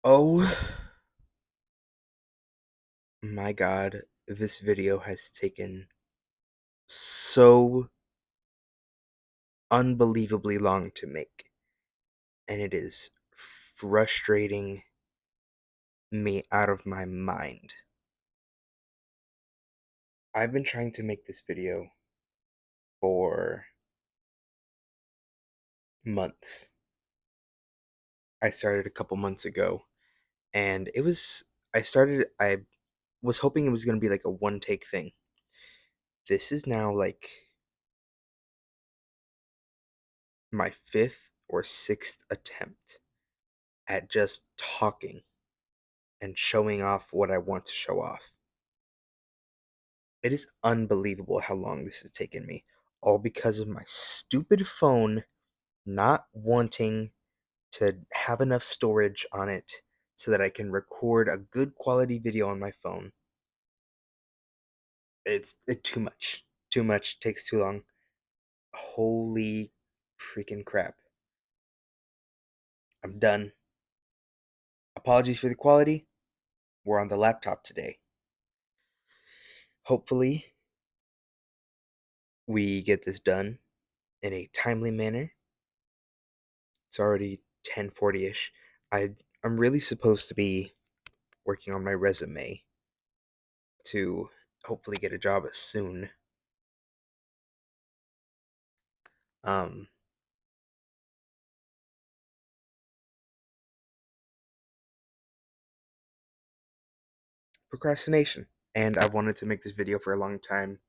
Oh my god, this video has taken so unbelievably long to make, and it is frustrating me out of my mind. I've been trying to make this video for months. I started a couple months ago, and I was hoping it was going to be like a one take thing. This is now like my fifth or sixth attempt at just talking and showing off what I want to show off. It is unbelievable how long this has taken me, all because of my stupid phone not wanting to have enough storage on it so that I can record a good quality video on my phone. It's too much. Too much, takes too long. Holy freaking crap. I'm done. Apologies for the quality. We're on the laptop today. Hopefully, we get this done in a timely manner. It's already 10:40ish. I'm really supposed to be working on my resume to hopefully get a job soon. Um Procrastination. And I've wanted to make this video for a long time,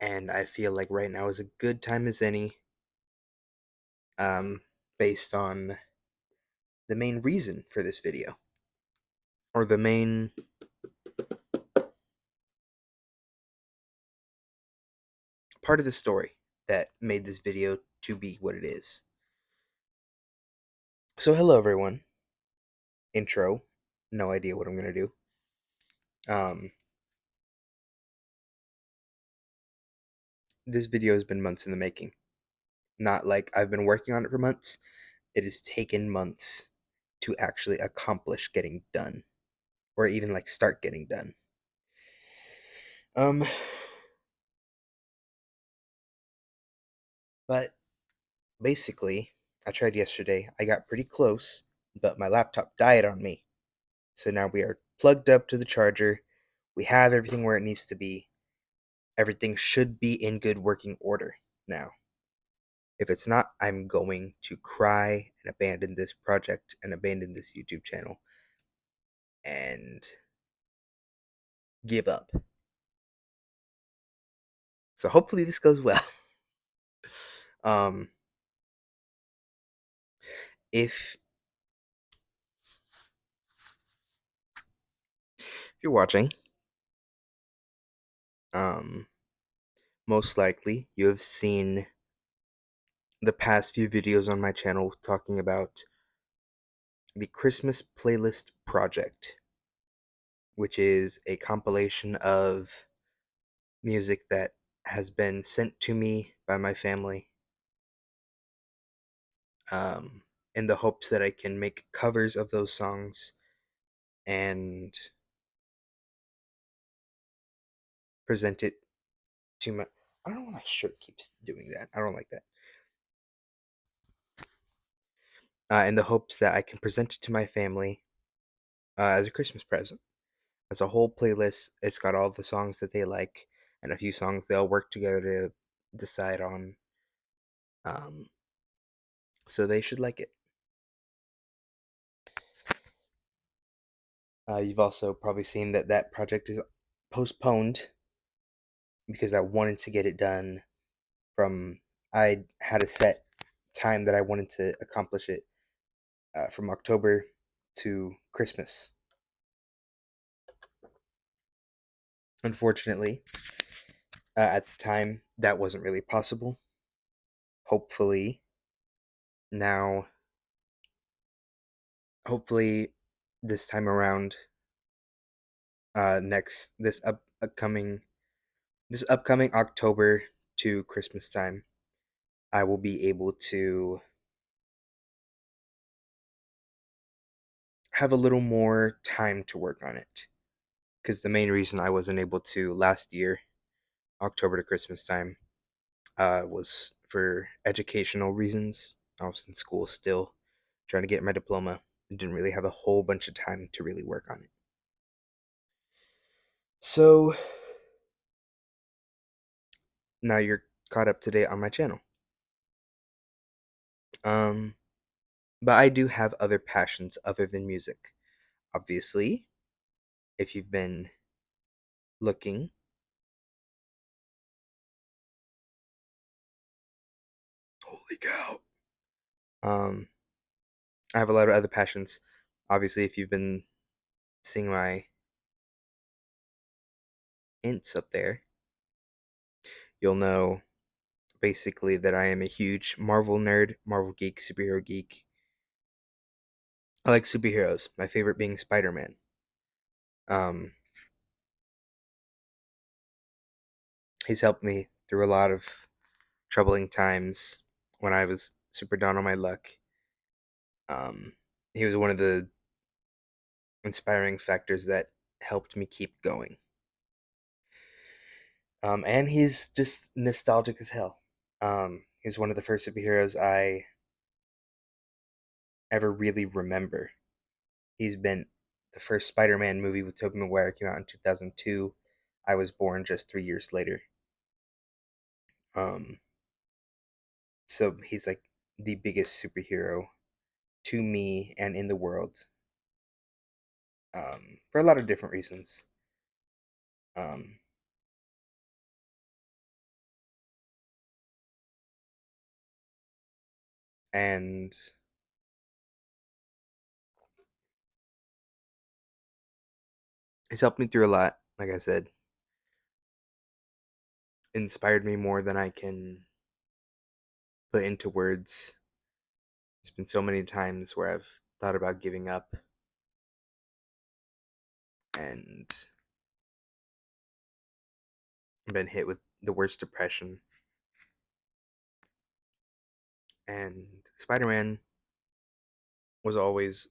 and I feel like right now is a good time as any, um, based on the main reason for this video. Or the main part of the story that made this video to be what it is. So hello everyone. Intro. No idea what I'm gonna do. Um this video has been months in the making. Not like I've been working on it for months. It has taken months to actually accomplish getting done, or even like start getting done. Um, but basically, I tried yesterday. I got pretty close, but my laptop died on me. So now we are plugged up to the charger. We have everything where it needs to be. Everything should be in good working order now. If it's not, I'm going to cry and abandon this project and abandon this YouTube channel and give up. So hopefully this goes well. Um, if you're watching, um, most likely you have seen the past few videos on my channel talking about the Christmas Playlist Project, which is a compilation of music that has been sent to me by my family, um, in the hopes that I can make covers of those songs and present it to my. I don't know why my shirt keeps doing that. I don't like that. In the hopes that I can present it to my family as a Christmas present. As a whole playlist, it's got all the songs that they like and a few songs they'll work together to decide on. Um, so they should like it. You've also probably seen that that project is postponed because I wanted to get it done from. I had a set time that I wanted to accomplish it, from October to Christmas. Unfortunately, at the time, that wasn't really possible. Hopefully, now, hopefully, this time around, next this upcoming October to Christmas time, I will be able to have a little more time to work on it. Because the main reason I wasn't able to last year, October to Christmas time, was for educational reasons. I was in school still, trying to get my diploma. I didn't really have a whole bunch of time to really work on it. So now you're caught up to date on my channel. Um, but I do have other passions other than music. Obviously, if you've been looking, holy cow. Um, I have a lot of other passions. Obviously, if you've been seeing my hints up there, you'll know basically that I am a huge Marvel nerd, Marvel geek, superhero geek. I like superheroes. My favorite being Spider-Man. Um, he's helped me through a lot of troubling times when I was super down on my luck. Um, he was one of the inspiring factors that helped me keep going. And he's just nostalgic as hell. He's one of the first superheroes I ever really remember. He's been the first Spider-Man movie with Tobey Maguire came out in 2002. I was born just 3 years later. Um, so he's like the biggest superhero to me and in the world, for a lot of different reasons. Um, and he's helped me through a lot. Like I said, inspired me more than I can put into words. There's been so many times where I've thought about giving up and been hit with the worst depression. And Spider-Man was always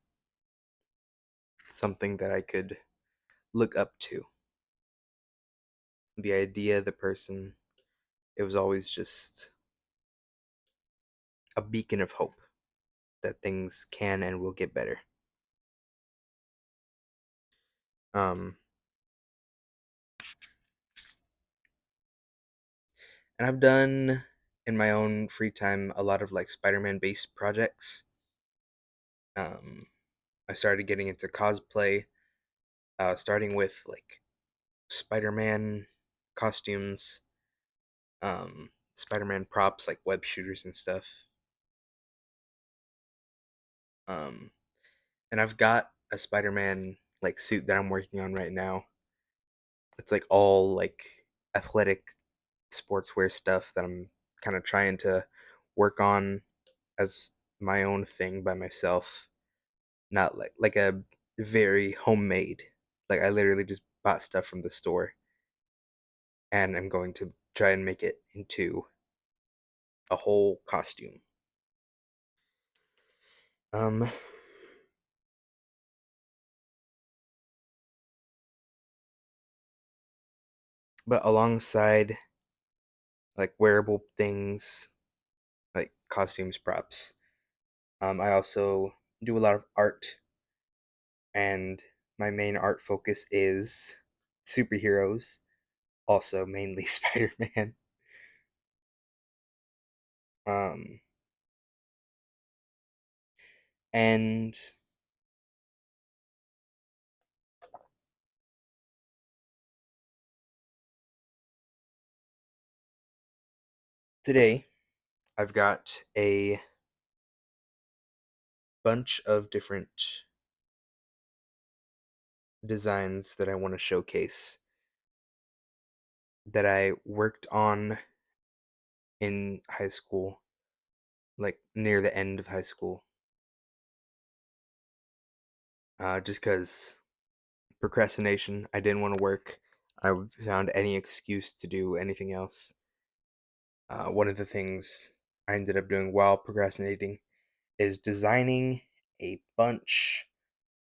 something that I could look up to. The idea, the person, it was always just a beacon of hope that things can and will get better. Um, and I've done in my own free time a lot of like Spider-Man based projects. Um, I started getting into cosplay, starting with like Spider-Man costumes, Spider-Man props like web shooters and stuff. Um, and I've got a Spider-Man like suit that I'm working on right now. It's like all like athletic sportswear stuff that I'm kind of trying to work on as my own thing by myself. Not like a very homemade. Like I literally just bought stuff from the store and I'm going to try and make it into a whole costume. Um but alongside like wearable things like costumes, props, I also do a lot of art, and my main art focus is superheroes, also mainly Spider-Man. Um, and today I've got a bunch of different designs that I want to showcase that I worked on in high school, like near the end of high school, just because procrastination. I didn't want to work. I found any excuse to do anything else. One of the things I ended up doing while procrastinating is designing a bunch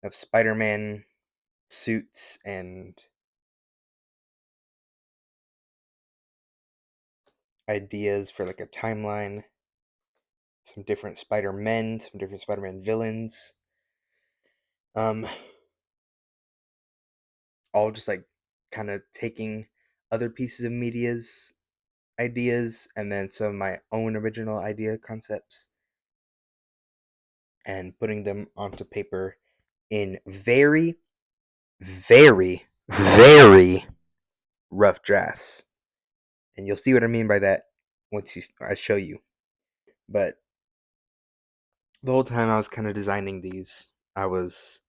of Spider-Man suits and ideas for like a timeline, some different Spider-Men, some different Spider-Man villains. Um, all just like kind of taking other pieces of media's ideas and then some of my own original idea concepts and putting them onto paper in very, very, very rough drafts. And you'll see what I mean by that once I show you. But the whole time I was kind of designing these, I was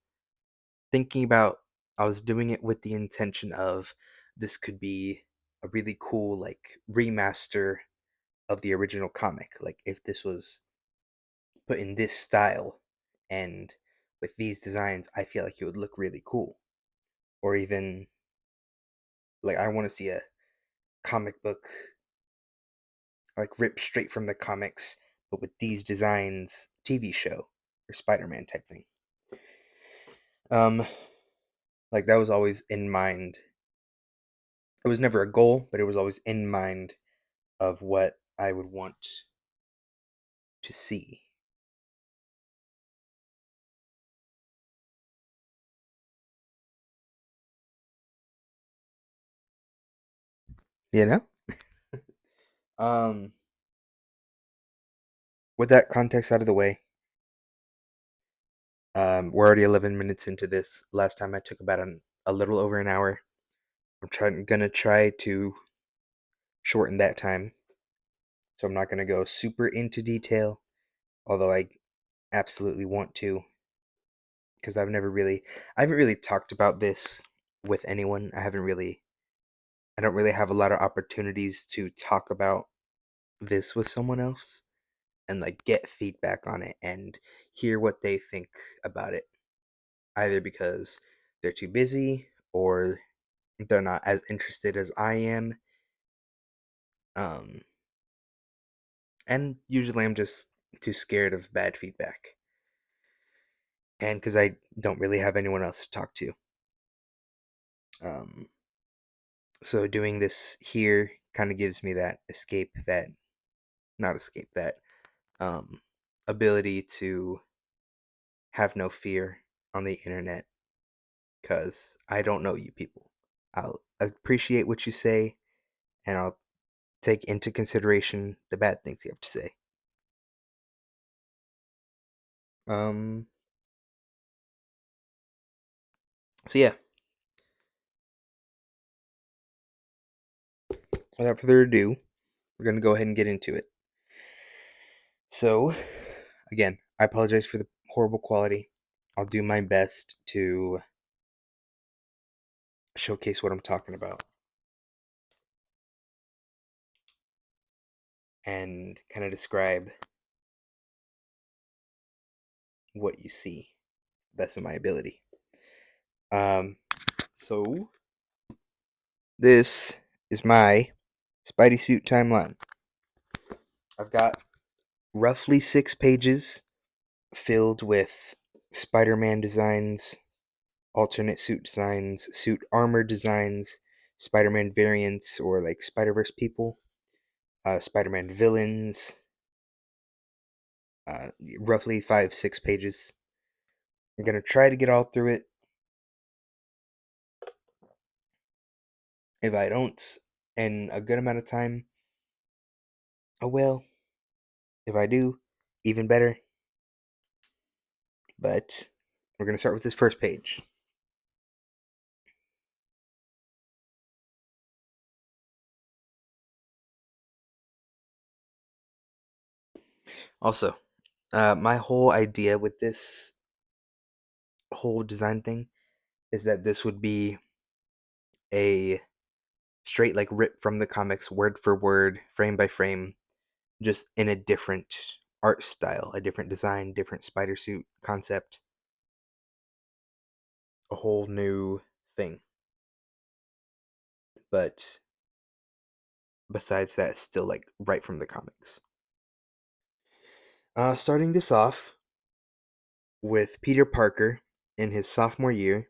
thinking about, I was doing it with the intention of this could be a really cool like remaster of the original comic. Like if this was put in this style and with these designs, I feel like it would look really cool. Or even like I want to see a comic book like ripped straight from the comics, but with these designs, TV show or Spider-Man type thing. Um, like that was always in mind. It was never a goal, but it was always in mind of what I would want to see. You know? um, with that context out of the way, we're already 11 minutes into this. Last time I took about a little over an hour. Gonna try to shorten that time, so I'm not gonna go super into detail, although I absolutely want to, because I haven't really talked about this with anyone. I don't really have a lot of opportunities to talk about this with someone else and like get feedback on it and hear what they think about it, either because they're too busy or they're not as interested as I am. Um, and usually I'm just too scared of bad feedback, and because I don't really have anyone else to talk to. Um, so doing this here kind of gives me that escape, that not escape, that um, ability to have no fear on the internet because I don't know you people. I'll appreciate what you say and I'll take into consideration the bad things you have to say. Um, so yeah, without further ado, we're gonna go ahead and get into it. So, again, I apologize for the horrible quality. I'll do my best to showcase what I'm talking about and kind of describe what you see, best of my ability. Um, so this is my Spidey suit timeline. I've got roughly 6 pages filled with Spider-Man designs, alternate suit designs, suit armor designs, Spider-Man variants or like Spider-Verse people, Spider-Man villains, roughly 5, 6 pages. I'm gonna try to get all through it. If I don't in a good amount of time, oh well. If I do, even better. But we're gonna start with this first page. Also, my whole idea with this whole design thing is that this would be a straight like rip from the comics, word for word, frame by frame, just in a different art style, a different design, different spider suit concept, a whole new thing. But besides that, it's still like right from the comics. Starting this off with Peter Parker In his sophomore year,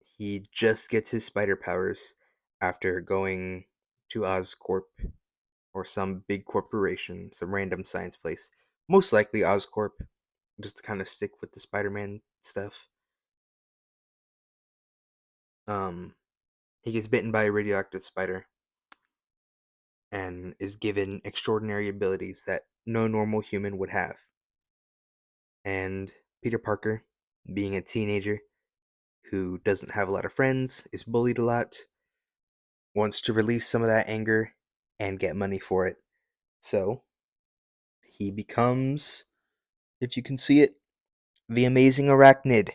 he just gets his spider powers after going to Oscorp or some big corporation, some random science place. Most likely Oscorp, just to kind of stick with the Spider-Man stuff. Um, he gets bitten by a radioactive spider and is given extraordinary abilities that no normal human would have. And Peter Parker, being a teenager who doesn't have a lot of friends, is bullied a lot, wants to release some of that anger and get money for it. So he becomes, if you can see it, the amazing arachnid.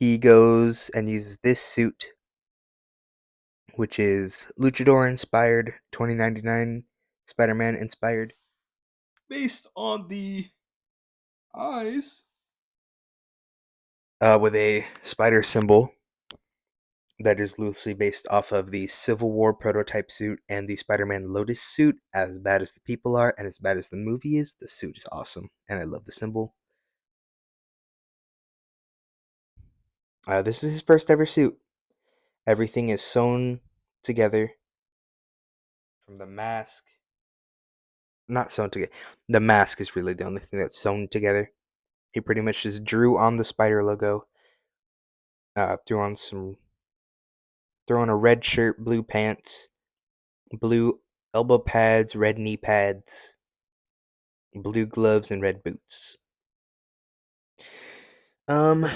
He goes and uses this suit, which is Luchador inspired, 2099 Spider Man inspired, based on the eyes, with a spider symbol that is loosely based off of the Civil War prototype suit and the Spider Man Lotus suit. As bad as the people are and as bad as the movie is, the suit is awesome, and I love the symbol. This is his first ever suit. Everything is sewn together from the mask. Not sewn together. The mask is really the only thing that's sewn together. He pretty much just drew on the spider logo, threw on a red shirt, blue pants, blue elbow pads, red knee pads, blue gloves, and red boots. Um,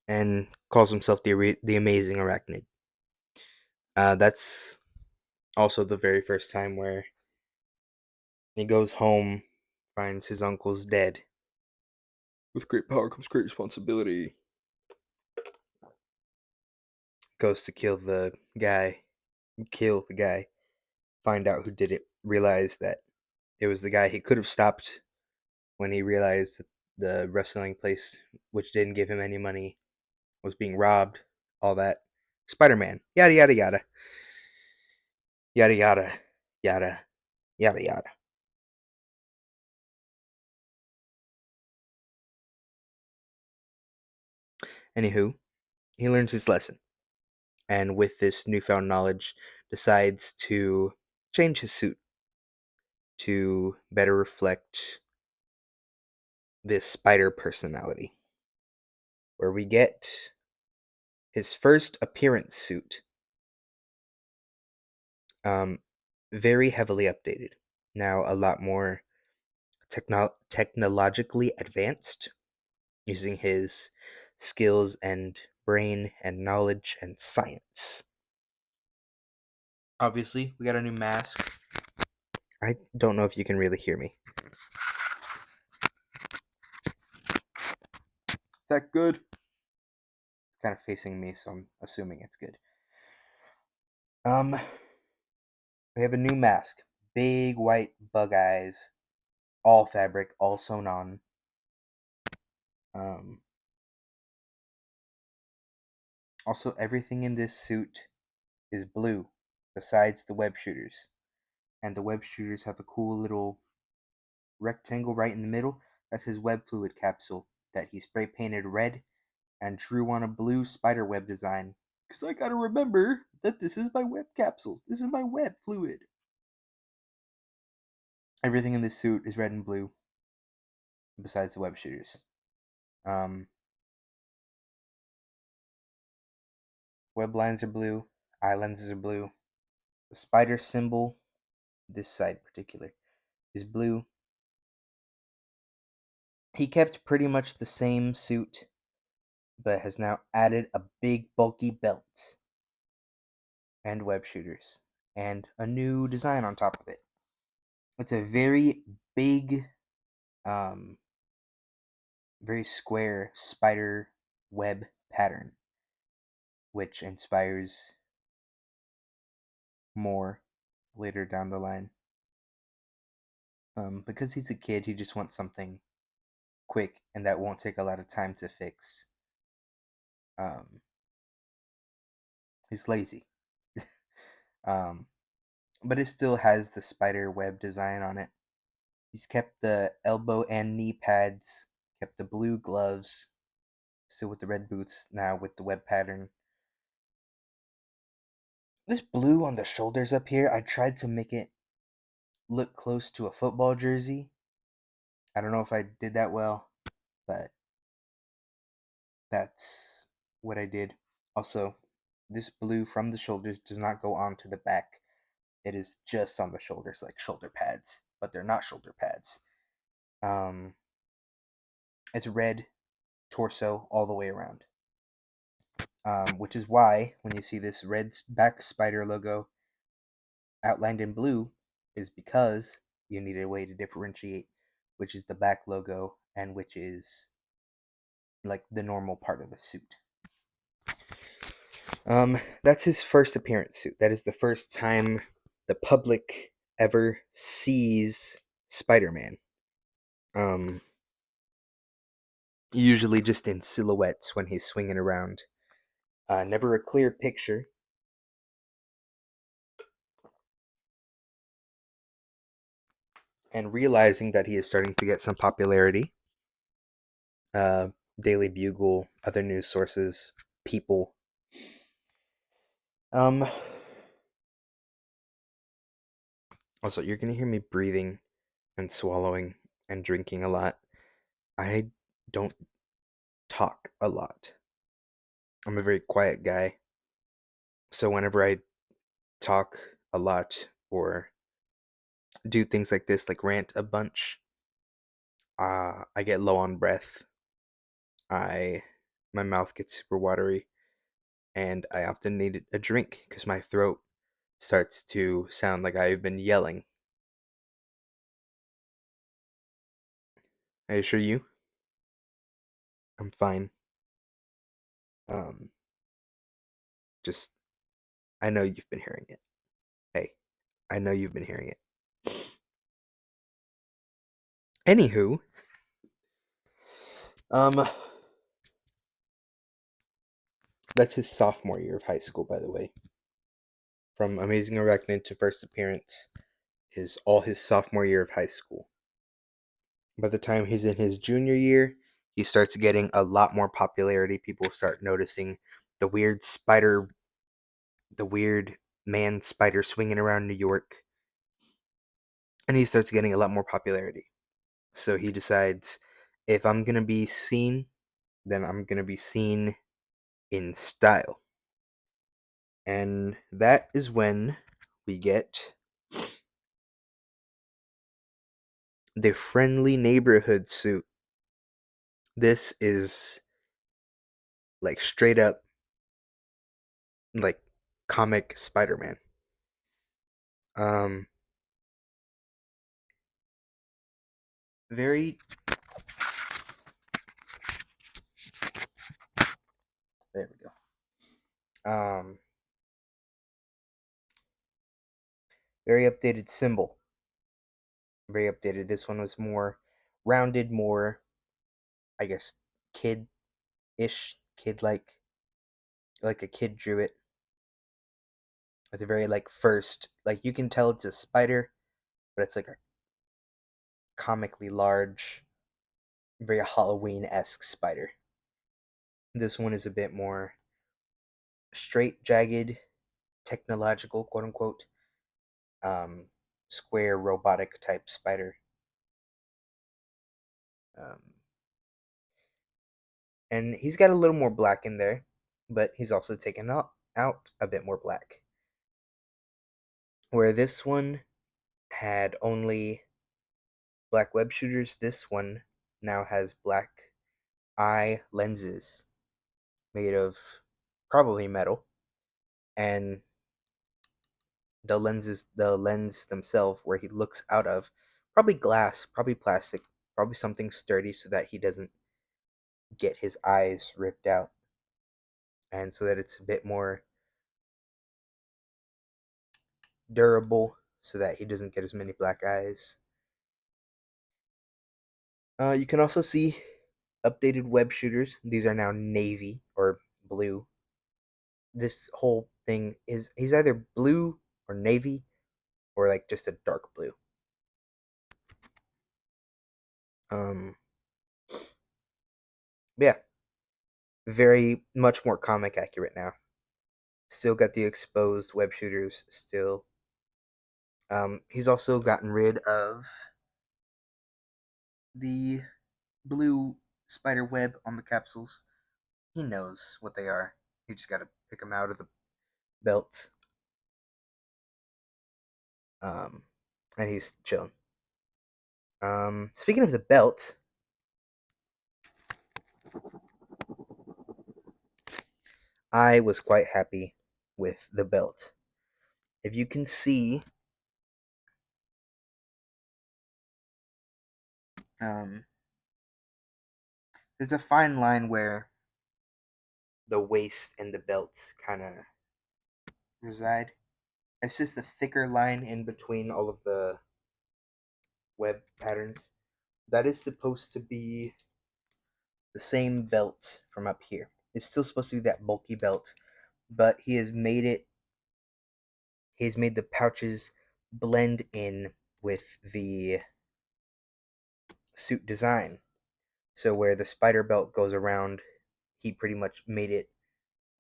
and calls himself the amazing arachnid. That's also the very first time where he goes home, finds his uncle's dead. With great power comes great responsibility. Goes to kill the guy, find out who did it, realize that it was the guy he could have stopped when he realized that the wrestling place, which didn't give him any money, was being robbed. All that. Spider Man. Yada, yada, yada. Yada, yada, yada, yada, yada. Anywho, he learns his lesson. And with this newfound knowledge, decides to change his suit to better reflect this spider personality, where we get his first appearance suit, um, very heavily updated. Now a lot more technologically advanced, using his skills and brain and knowledge and science. Obviously, we got a new mask. I don't know if you can really hear me. Is that good? It's kind of facing me, so I'm assuming it's good. Um, we have a new mask. Big white bug eyes, all fabric, all sewn on. Um, Also, everything in this suit is blue, besides the web shooters. And the web shooters have a cool little rectangle right in the middle. That's his web fluid capsule that he spray painted red and drew on a blue spider web design. Because I gotta remember that this is my web capsules. This is my web fluid. Everything in this suit is red and blue, besides the web shooters. Um, Web lines are blue, eye lenses are blue. The spider symbol, this side in particular, is blue. He kept pretty much the same suit, but has now added a big bulky belt and web shooters and a new design on top of it. It's a very big, um, very square spider web pattern, which inspires more later down the line. Because he's a kid, he just wants something quick and that won't take a lot of time to fix. Um, he's lazy. um, but it still has the spider web design on it. He's kept the elbow and knee pads, kept the blue gloves, still with the red boots, now with the web pattern. This blue on the shoulders up here, I tried to make it look close to a football jersey. I don't know if I did that well, but that's what I did. Also, this blue from the shoulders does not go onto the back. It is just on the shoulders, like shoulder pads, but they're not shoulder pads. Um, it's red torso all the way around. Which is why when you see this red back spider logo outlined in blue, is because you need a way to differentiate which is the back logo and which is like the normal part of the suit. That's his first appearance suit. That is the first time the public ever sees Spider-Man. Um, Usually just in silhouettes when he's swinging around. Never a clear picture. And realizing that he is starting to get some popularity, uh, Daily Bugle, other news sources, people. Um, Also, you're gonna hear me breathing and swallowing and drinking a lot. I don't talk a lot. I'm a very quiet guy. So whenever I talk a lot or do things like this, like rant a bunch, I get low on breath. I My mouth gets super watery, and I often need a drink because my throat starts to sound like I've been yelling. I assure you, I'm fine. Um, just I know you've been hearing it. Hey, I know you've been hearing it. Anywho, um, that's his sophomore year of high school, by the way. From Amazing Arachnid to first appearance is all his sophomore year of high school. By the time he's in his junior year, he starts getting a lot more popularity. People start noticing the weird spider, the weird man spider swinging around New York, and he starts getting a lot more popularity. So he decides, if I'm gonna be seen, then I'm gonna be seen in style. And that is when we get the friendly neighborhood suit. This is like straight up like comic Spider-Man. Um very There we go. Very updated symbol. Very updated. This one was more rounded, more I guess kid-ish, like a kid drew it. It's a very like first, like you can tell it's a spider, but it's like a comically large, very Halloween-esque spider. This one is a bit more straight, jagged, technological, quote unquote, um, square, robotic type spider. Um, and he's got a little more black in there, but he's also taken out a bit more black. Where this one had only black web shooters, this one now has black eye lenses made of probably metal, and the lens themselves where he looks out of, probably glass, probably plastic, probably something sturdy so that he doesn't get his eyes ripped out, and so that it's a bit more durable so that he doesn't get as many black eyes. You can also see updated web shooters. These are now navy or blue. This whole thing is, he's either blue or navy or like just a dark blue. Um, yeah, very much more comic accurate now. Still got the exposed web shooters. Still, he's also gotten rid of the blue spider web on the capsules. He knows what they are. You just gotta pick them out of the belt. Um, and he's chilling. Speaking of the belt, I was quite happy with the belt. If you can see, um, there's a fine line where the waist and the belt kind of reside. It's just a thicker line in between all of the web patterns. That is supposed to be the same belt from up here. It's still supposed to be that bulky belt, but he's made the pouches blend in with the suit design. So where the spider belt goes around, he pretty much made it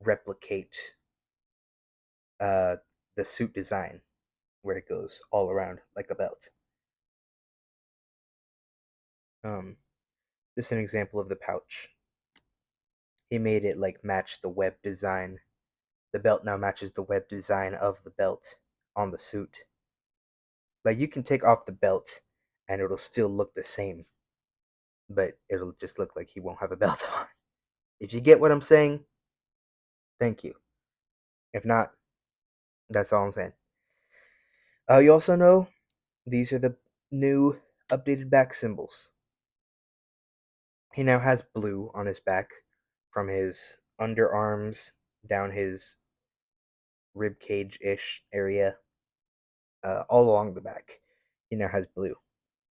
replicate uh, the suit design, where it goes all around like a belt. Um, just an example of the pouch. He made it like match the web design. The belt now matches the web design of the belt on the suit. Like you can take off the belt and it'll still look the same, but it'll just look like he won't have a belt on. If you get what I'm saying, thank you. If not, that's all I'm saying. You also know these are the new updated back symbols. He now has blue on his back from his underarms down his rib cage ish area, all along the back. He now has blue.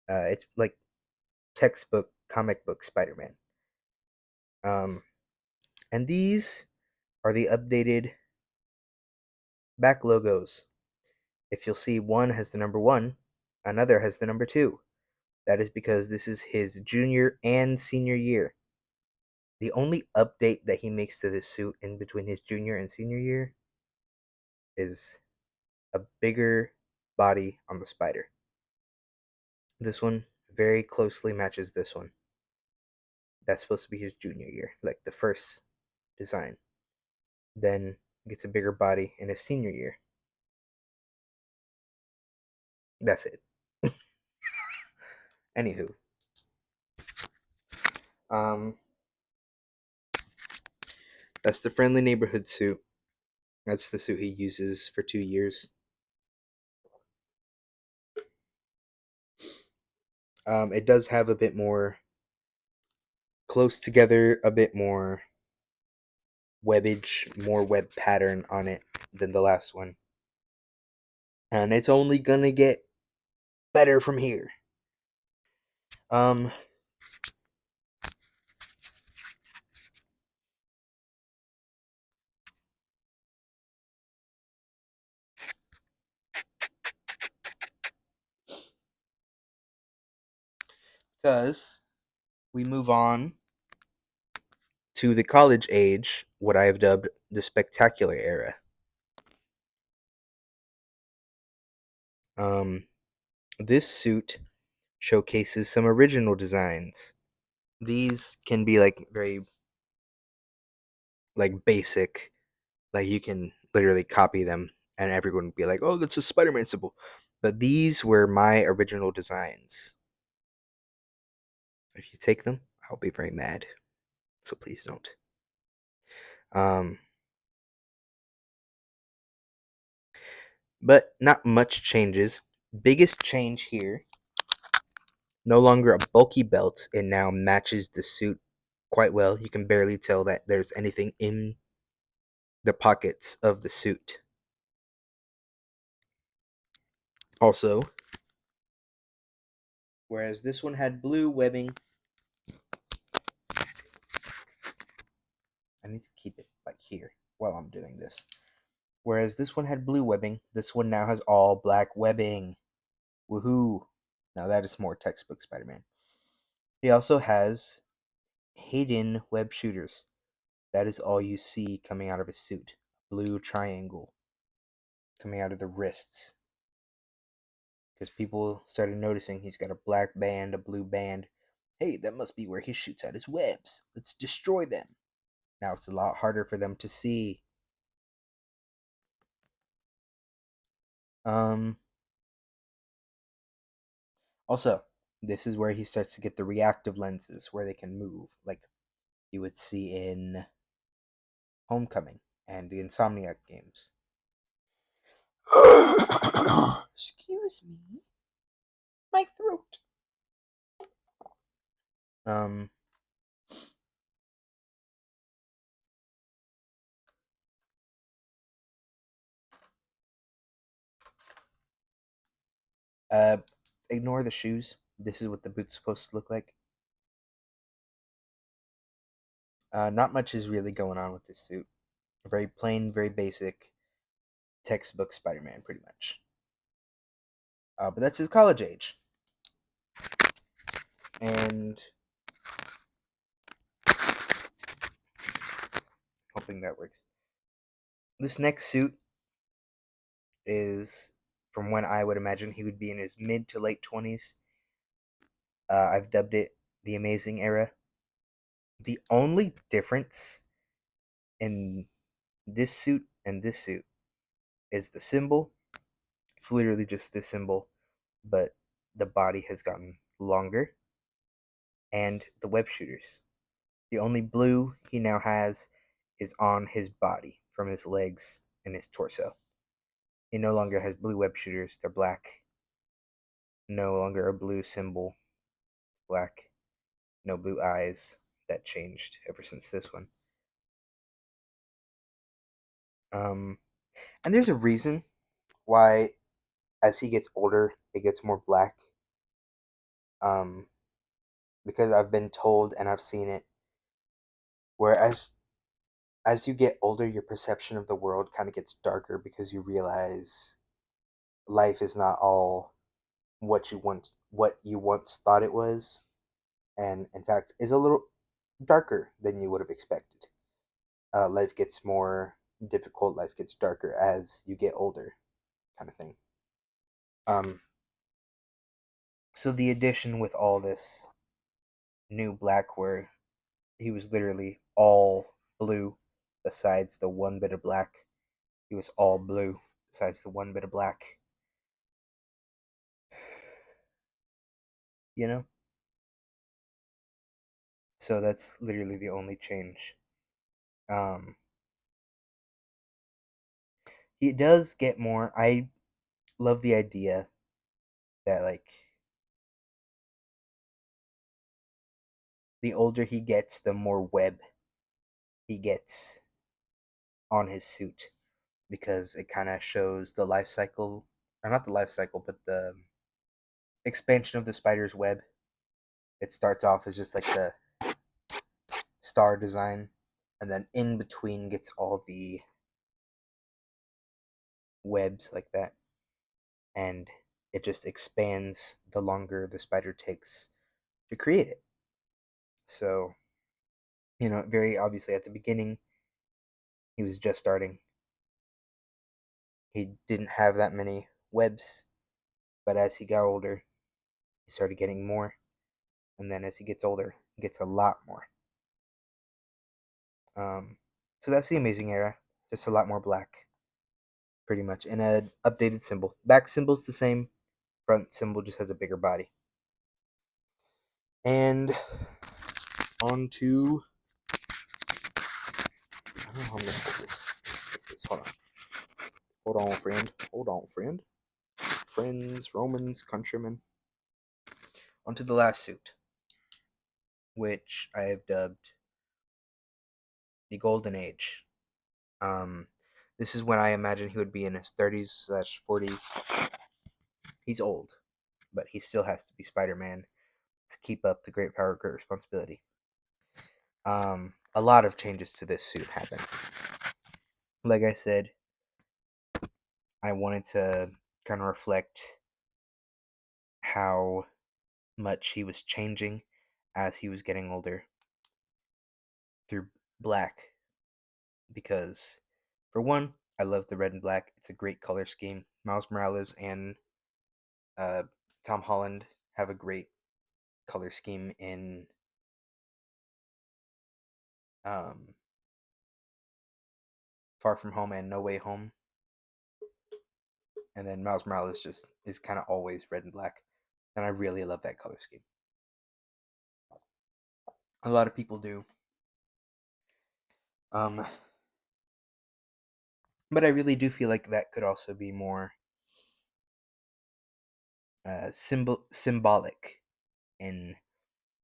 It's like textbook comic book Spider Man. Um, and these are the updated back logos. If you'll see, one has the number one, another has the number two. That is because this is his junior and senior year. The only update that he makes to this suit in between his junior and senior year is a bigger body on the spider. This one very closely matches this one. That's supposed to be his junior year, like the first design. Then gets a bigger body in his senior year. That's it. Anywho, um, that's the friendly neighborhood suit. That's the suit he uses for 2 years. It does have a bit more close together, a bit more webbage, more web pattern on it than the last one. And it's only gonna get better from here. Um, because we move on to the college age, what I have dubbed the spectacular era. Um, this suit showcases some original designs. These can be like very like basic, like you can literally copy them and everyone would be like, "Oh, that's a Spider-Man symbol." But these were my original designs. If you take them, I'll be very mad. So please don't. Um, but not much changes. Biggest change here, no longer a bulky belt, it now matches the suit quite well. You can barely tell that there's anything in the pockets of the suit. Also, whereas this one had blue webbing, I need to keep it like here while I'm doing this. Whereas this one had blue webbing, this one now has all black webbing. Woohoo! Now that is more textbook Spider Man. He also has hidden web shooters. That is all you see coming out of his suit. Blue triangle coming out of the wrists. Because people started noticing he's got a black band, a blue band. Hey, that must be where he shoots out his webs. Let's destroy them. Now it's a lot harder for them to see. Um, Also, this is where he starts to get the reactive lenses where they can move, like you would see in Homecoming and the Insomniac games. Excuse me, my throat. Um, uh, Ignore the shoes. This is what the boot's supposed to look like. Not much is really going on with this suit. Very plain, very basic, textbook Spider-Man, pretty much. But that's his college age, and hoping that works. This next suit is from when I would imagine he would be in his mid to late 20s. I've dubbed it the Amazing Era. The only difference in this suit and this suit is the symbol. It's literally just this symbol, but the body has gotten longer, and the web shooters. The only blue he now has is on his body, from his legs and his torso. He no longer has blue web shooters, they're black. No longer a blue symbol, black. No blue eyes. That changed ever since this one. Um, and there's a reason why, as he gets older, it gets more black. Um, because I've been told and I've seen it, whereas as you get older, your perception of the world kind of gets darker because you realize life is not all what you once thought it was, and in fact is a little darker than you would have expected. Life gets more difficult. Life gets darker as you get older, kind of thing. Um, so the addition with all this new black, where he was literally all blue, besides the one bit of black. He was all blue, besides the one bit of black. You know? So that's literally the only change. Um, he does get more. I love the idea that, like, the older he gets, the more web he gets on his suit, because it kind of shows the life cycle, or not the life cycle, but the expansion of the spider's web. It starts off as just like the star design, and then in between gets all the webs like that, and it just expands the longer the spider takes to create it. So, very obviously at the beginning, he was just starting. He didn't have that many webs, but as he got older, he started getting more, and then as he gets older, he gets a lot more. Um, so that's the Amazing Era, just a lot more black, pretty much, and an updated symbol. Back symbol's the same, front symbol just has a bigger body. And on to, I don't know how I'm gonna put this. Hold on. Hold on, friend. Hold on, friend. Friends, Romans, countrymen. On to the last suit, which I have dubbed the Golden Age. Um, this is when I imagine he would be in his 30s/40s. He's old, but he still has to be Spider-Man to keep up the great power, great responsibility. A lot of changes to this suit happen. Like I said, I wanted to kind of reflect how much he was changing as he was getting older through black because, for one, I love the red and black. It's a great color scheme. Miles Morales and uh, Tom Holland have a great color scheme in um, Far From Home and No Way Home. And then Miles Morales just is kind of always red and black. And I really love that color scheme. A lot of people do. Um, but I really do feel like that could also be more symbolic in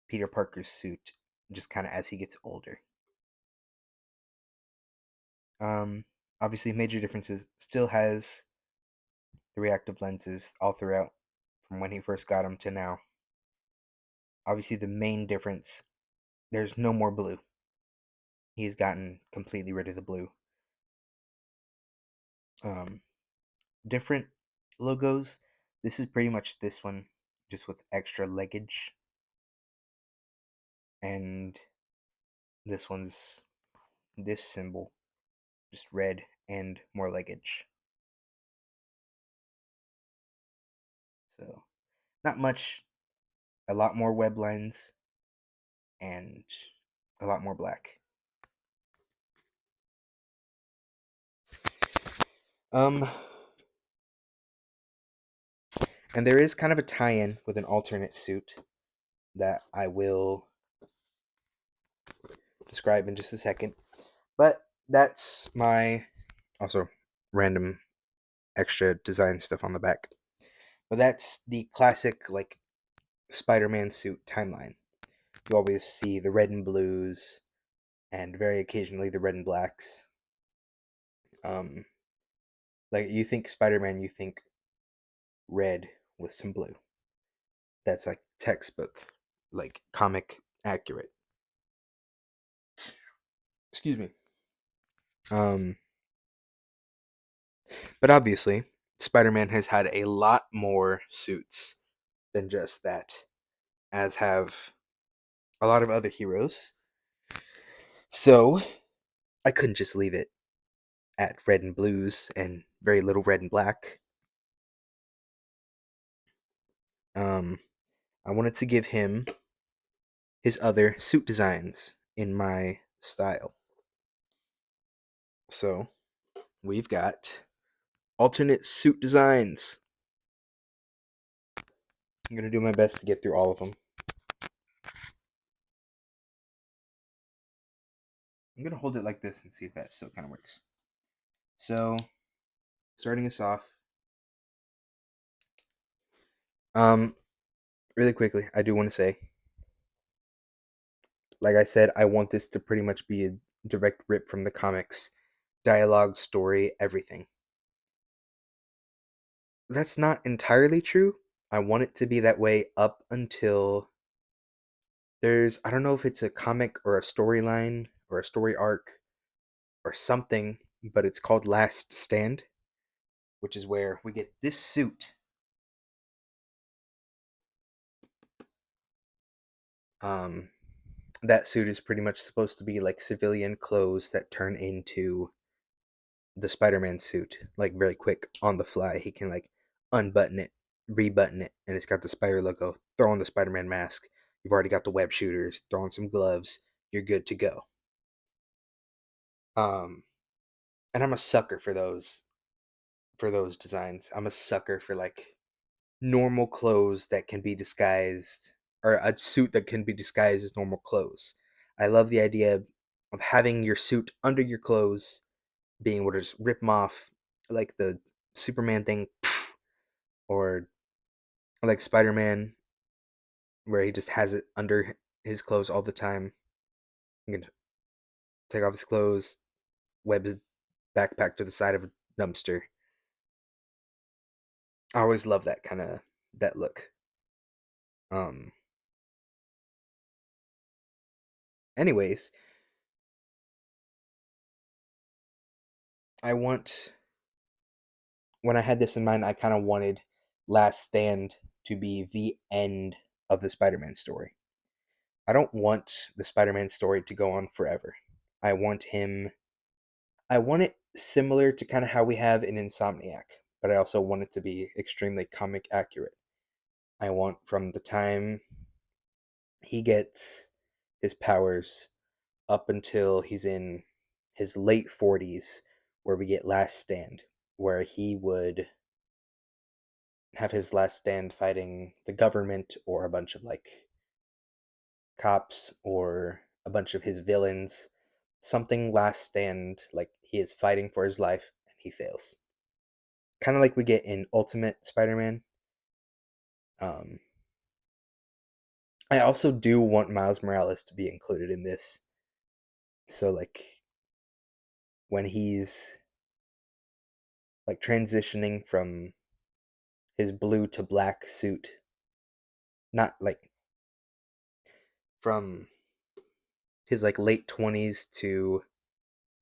Peter Parker's suit, just kind of as he gets older. Um, Obviously, major differences. Still has the reactive lenses all throughout, from when he first got them to now. Obviously, the main difference, there's no more blue. He's gotten completely rid of the blue. Um, Different logos. This is pretty much this one, just with extra leggage. And this one's this symbol, just red and more leggage. So, not much. A lot more web lines and a lot more black. Um, and there is kind of a tie-in with an alternate suit that I will describe in just a second. But that's my also random extra design stuff on the back. But that's the classic like Spider-Man suit timeline. You always see the red and blues and very occasionally the red and blacks. Um like you think Spider-Man, you think red with some blue. That's like textbook, like comic accurate. Excuse me. Um, but obviously, Spider-Man has had a lot more suits than just that, as have a lot of other heroes. So I couldn't just leave it at red and blues and very little red and black. Um, I wanted to give him his other suit designs in my style. So we've got alternate suit designs. I'm going to do my best to get through all of them. I'm going to hold it like this and see if that still kind of works. So, starting us off, um, really quickly, I do want to say, like I said, I want this to pretty much be a direct rip from the comics. Dialogue, story, everything. That's not entirely true. I want it to be that way up until I don't know if it's a comic or a storyline or a story arc or something, but it's called Last Stand, which is where we get this suit. Um, that suit is pretty much supposed to be like civilian clothes that turn into the Spider-Man suit, like very quick on the fly. He can like unbutton it, rebutton it, and it's got the spider logo. Throw on the Spider-Man mask. You've already got the web shooters. Throw on some gloves. You're good to go. Um, and I'm a sucker for those designs. I'm a sucker for like normal clothes that can be disguised, or a suit that can be disguised as normal clothes. I love the idea of having your suit under your clothes, being able to just rip them off, like the Superman thing, or like Spider Man, where he just has it under his clothes all the time. He can take off his clothes, web his backpack to the side of a dumpster. I always love that look. Um. Anyways, I want when I had this in mind, I kind of wanted Last Stand to be the end of the Spider-Man story. I don't want the Spider-Man story to go on forever. I want him I want it similar to kind of how we have in Insomniac, but I also want it to be extremely comic accurate. I want from the time he gets his powers up until he's in his late 40s, where we get Last Stand, where he would have his last stand fighting the government or a bunch of like cops or a bunch of his villains. Something last stand, like he is fighting for his life and he fails. Kind of like we get in Ultimate Spider Man. Um, I also do want Miles Morales to be included in this. So, like, when he's like transitioning from his blue to black suit, not like from his like late 20s to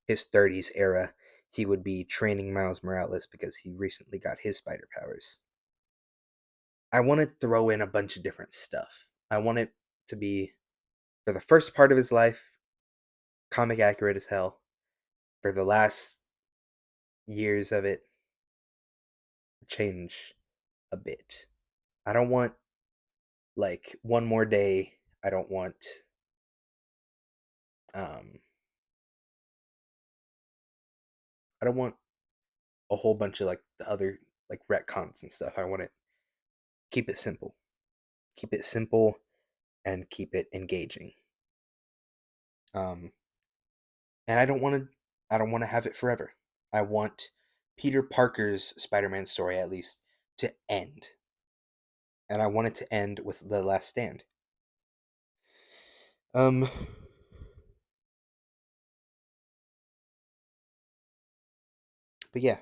his 30s era, he would be training Miles Morales because he recently got his spider powers. I want to throw in a bunch of different stuff. I want it to be, for the first part of his life, comic accurate as hell. For the last years of it, change a bit. I don't want like one more day. I don't want um I don't want a whole bunch of like the other like retcons and stuff. I want it keep it simple. Keep it simple and keep it engaging. Um and I don't want to have it forever. I want Peter Parker's Spider-Man story at least to end. And I want it to end with The Last Stand. Um but yeah,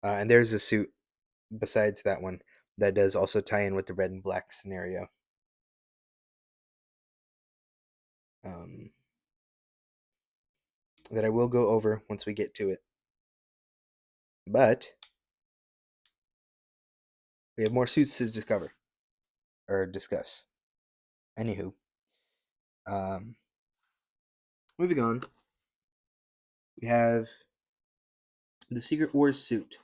and there's a suit besides that one that does also tie in with the red and black scenario. Um that I will go over once we get to it. But we have more suits to discover or discuss. Anywho, um, moving on, we have the Secret Wars suit.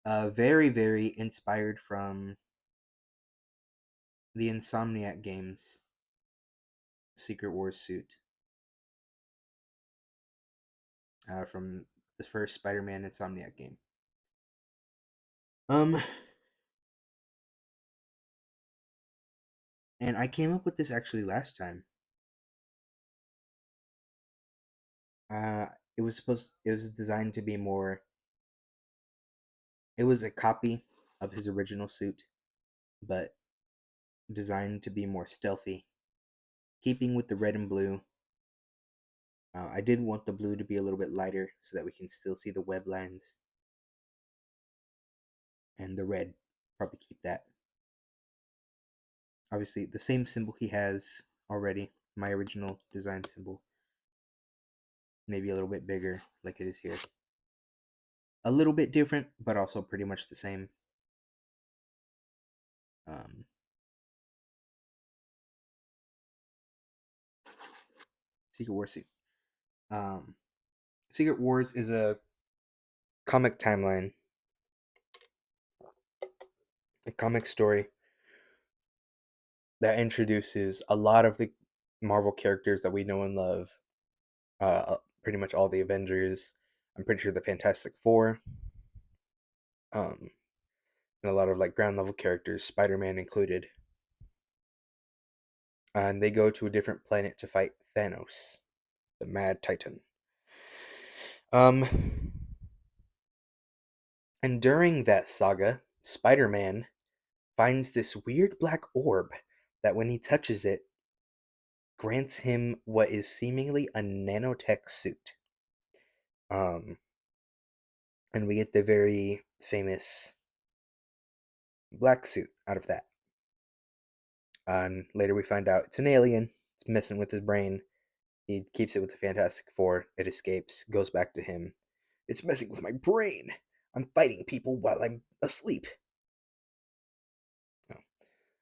Very, very inspired from the Insomniac games. Secret Wars suit from the first Spider-Man Insomniac game. Um, and I came up with this actually last time. Uh, it was designed to be more. It was a copy of his original suit, but designed to be more stealthy, keeping with the red and blue. I did want the blue to be a little bit lighter so that we can still see the web lines, and the red, probably keep that. Obviously, the same symbol he has already, my original design symbol, maybe a little bit bigger, like it is here. A little bit different, but also pretty much the same. Um, Secret Wars. Um, Secret Wars is a comic timeline, a comic story that introduces a lot of the Marvel characters that we know and love. Pretty much all the Avengers. I'm pretty sure the Fantastic Four. Um, and a lot of like ground level characters, Spider-Man included. And they go to a different planet to fight Thanos, the Mad Titan. Um, and during that saga, Spider-Man finds this weird black orb that when he touches it grants him what is seemingly a nanotech suit. Um, and we get the very famous black suit out of that. And later we find out it's an alien. It's messing with his brain. He keeps it with the Fantastic Four. It escapes, goes back to him. It's messing with my brain. I'm fighting people while I'm asleep.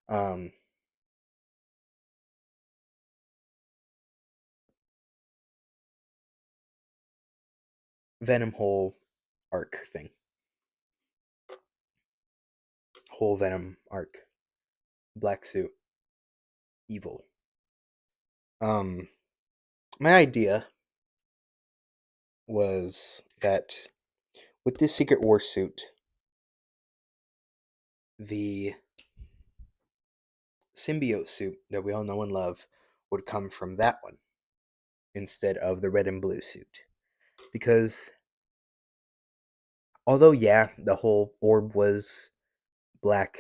Um, Venom whole arc thing. Whole Venom arc. Black suit. Evil. Um, my idea was that with this Secret War suit, the symbiote suit that we all know and love would come from that one instead of the red and blue suit. Because although, yeah, the whole orb was black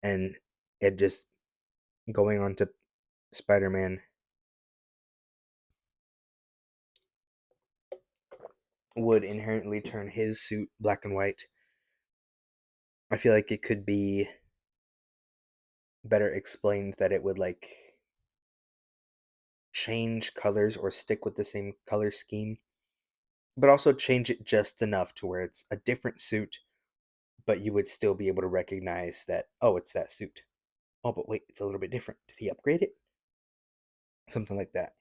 and it just going on to Spider Man would inherently turn his suit black and white, I feel like it could be better explained that it would like change colors or stick with the same color scheme, but also change it just enough to where it's a different suit, but you would still be able to recognize that, oh, it's that suit. Oh, but wait, it's a little bit different. Did he upgrade it? Something like that.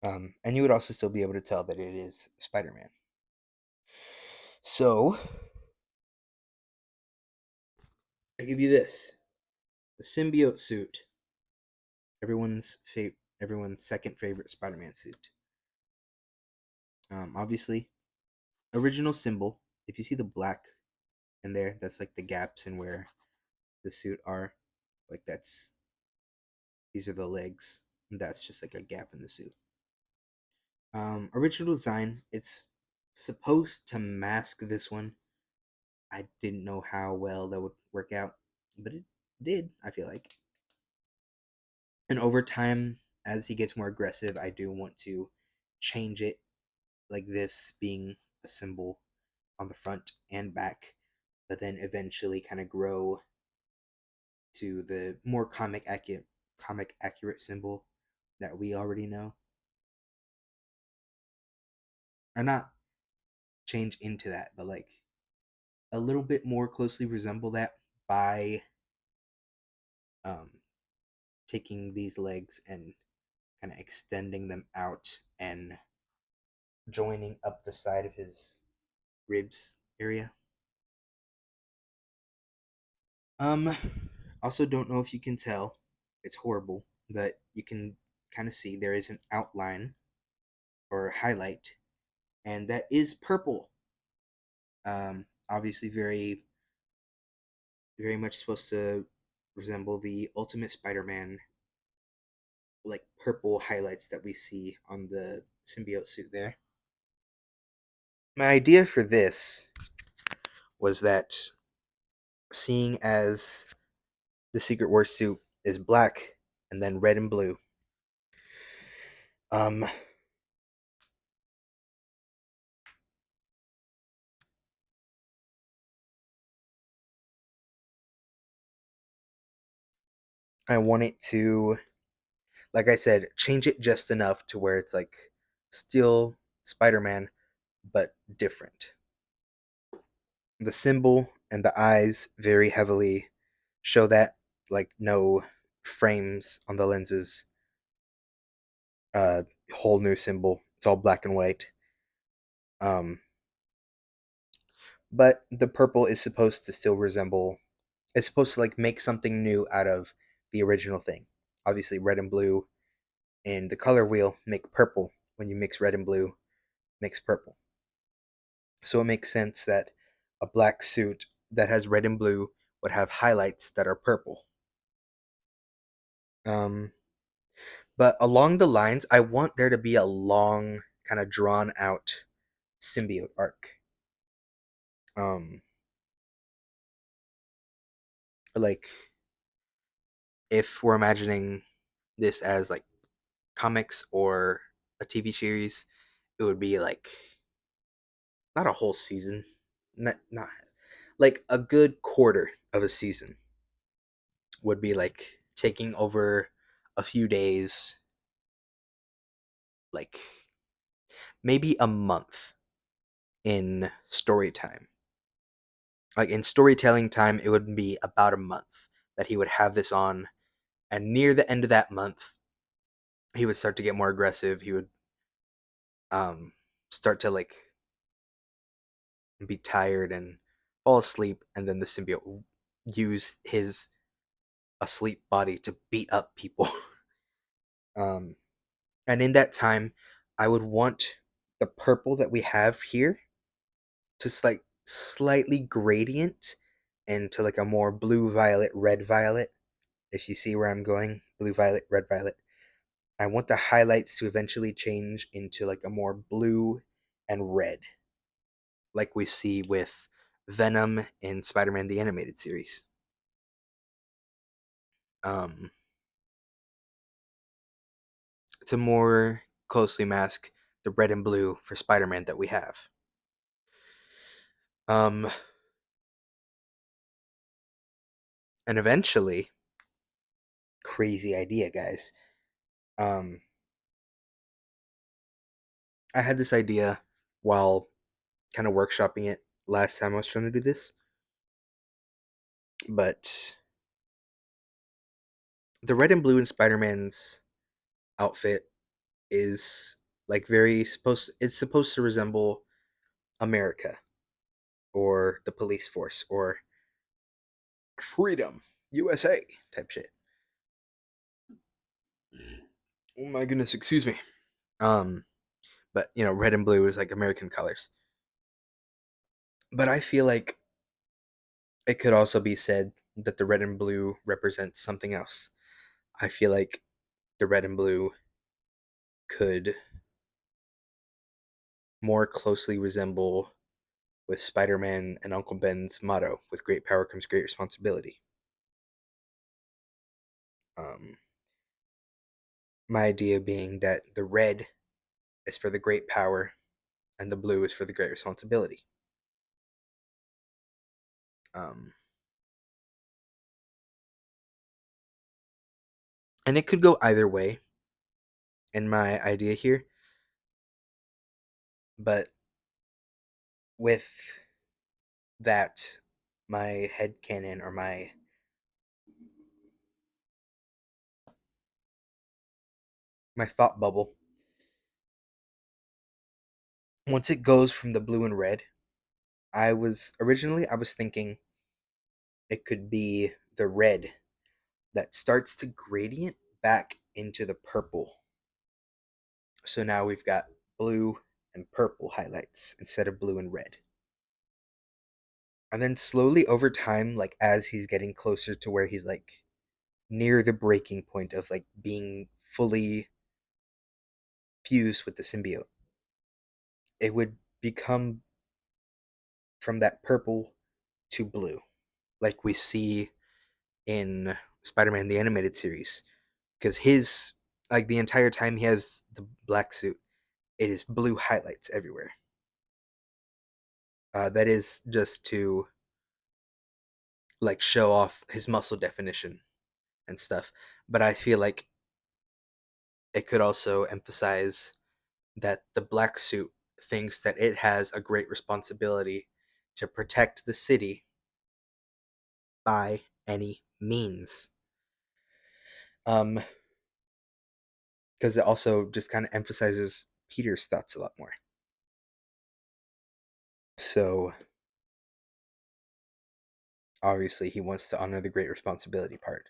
And you would also still be able to tell that it is Spider Man. So, I give you this: the symbiote suit, everyone's second favorite Spider Man suit. Obviously, original symbol. If you see the black in there, that's like the gaps in where the suit are. Like these are the legs. And that's just like a gap in the suit. Original design. It's supposed to mask this one. I didn't know how well that would work out, but it did. I feel like. And over time, as he gets more aggressive, I do want to change it, like this being a symbol on the front and back, but then eventually kind of grow to the more comic accurate symbol that we already know. Or not change into that, but like a little bit more closely resemble that by um taking these legs and kind of extending them out and joining up the side of his ribs area. Um, also don't know if you can tell. It's horrible, but you can kind of see there is an outline or highlight, and that is purple. Obviously very much supposed to resemble the Ultimate Spider-Man like purple highlights that we see on the symbiote suit there. My idea for this was that seeing as the Secret Wars suit is black and then red and blue, um, I want it to, like I said, change it just enough to where it's like still Spider-Man, but different. The symbol and the eyes very heavily show that, like no frames on the lenses. Uh, Whole new symbol. It's all black and white. Um, but the purple is supposed to still resemble. It's supposed to like make something new out of the original thing. Obviously, red and blue in the color wheel make purple. When you mix red and blue, makes purple. So it makes sense that a black suit that has red and blue would have highlights that are purple. Um, but along the lines, I want there to be a long, kind of drawn out symbiote arc. Um, like if we're imagining this as like comics or a TV series, it would be like not a whole season, not like a good quarter of a season would be like taking over a few days, like maybe a month in story time. Like in storytelling time, it would be about a month that he would have this on, and near the end of that month, he would start to get more aggressive. He would um start to like be tired and fall asleep, and then the symbiote will use his asleep body to beat up people. um and in that time, I would want the purple that we have here to like slightly gradient into like a more blue violet, red violet. If you see where I'm going, blue violet, red violet. I want the highlights to eventually change into like a more blue and red, like we see with Venom in Spider-Man the Animated Series. Um, to more closely mask the red and blue for Spider-Man that we have. Um, and eventually, crazy idea, guys. Um, I had this idea while kind of workshopping it last time I was trying to do this, but the red and blue in Spider-Man's outfit is like very supposed it's supposed to resemble America or the police force or freedom USA type shit. Oh my goodness, excuse me. Um but red and blue is like American colors. But I feel like it could also be said that the red and blue represents something else. I feel like the red and blue could more closely resemble with Spider-Man and Uncle Ben's motto, with great power comes great responsibility. Um, my idea being that the red is for the great power and the blue is for the great responsibility. Um, and it could go either way in my idea here, but with that, my head canon or my thought bubble, once it goes from the blue and red, I was thinking it could be the red that starts to gradient back into the purple. So now we've got blue and purple highlights instead of blue and red. And then slowly over time, like as he's getting closer to where he's like near the breaking point of like being fully fused with the symbiote, it would become from that purple to blue, like we see in Spider-Man the Animated Series. Because his, like the entire time he has the black suit, it is blue highlights everywhere. That is just to like show off his muscle definition and stuff. But I feel like it could also emphasize that the black suit thinks that it has a great responsibility to protect the city by any means. Um, because it also just kind of emphasizes Peter's thoughts a lot more. So obviously he wants to honor the great responsibility part.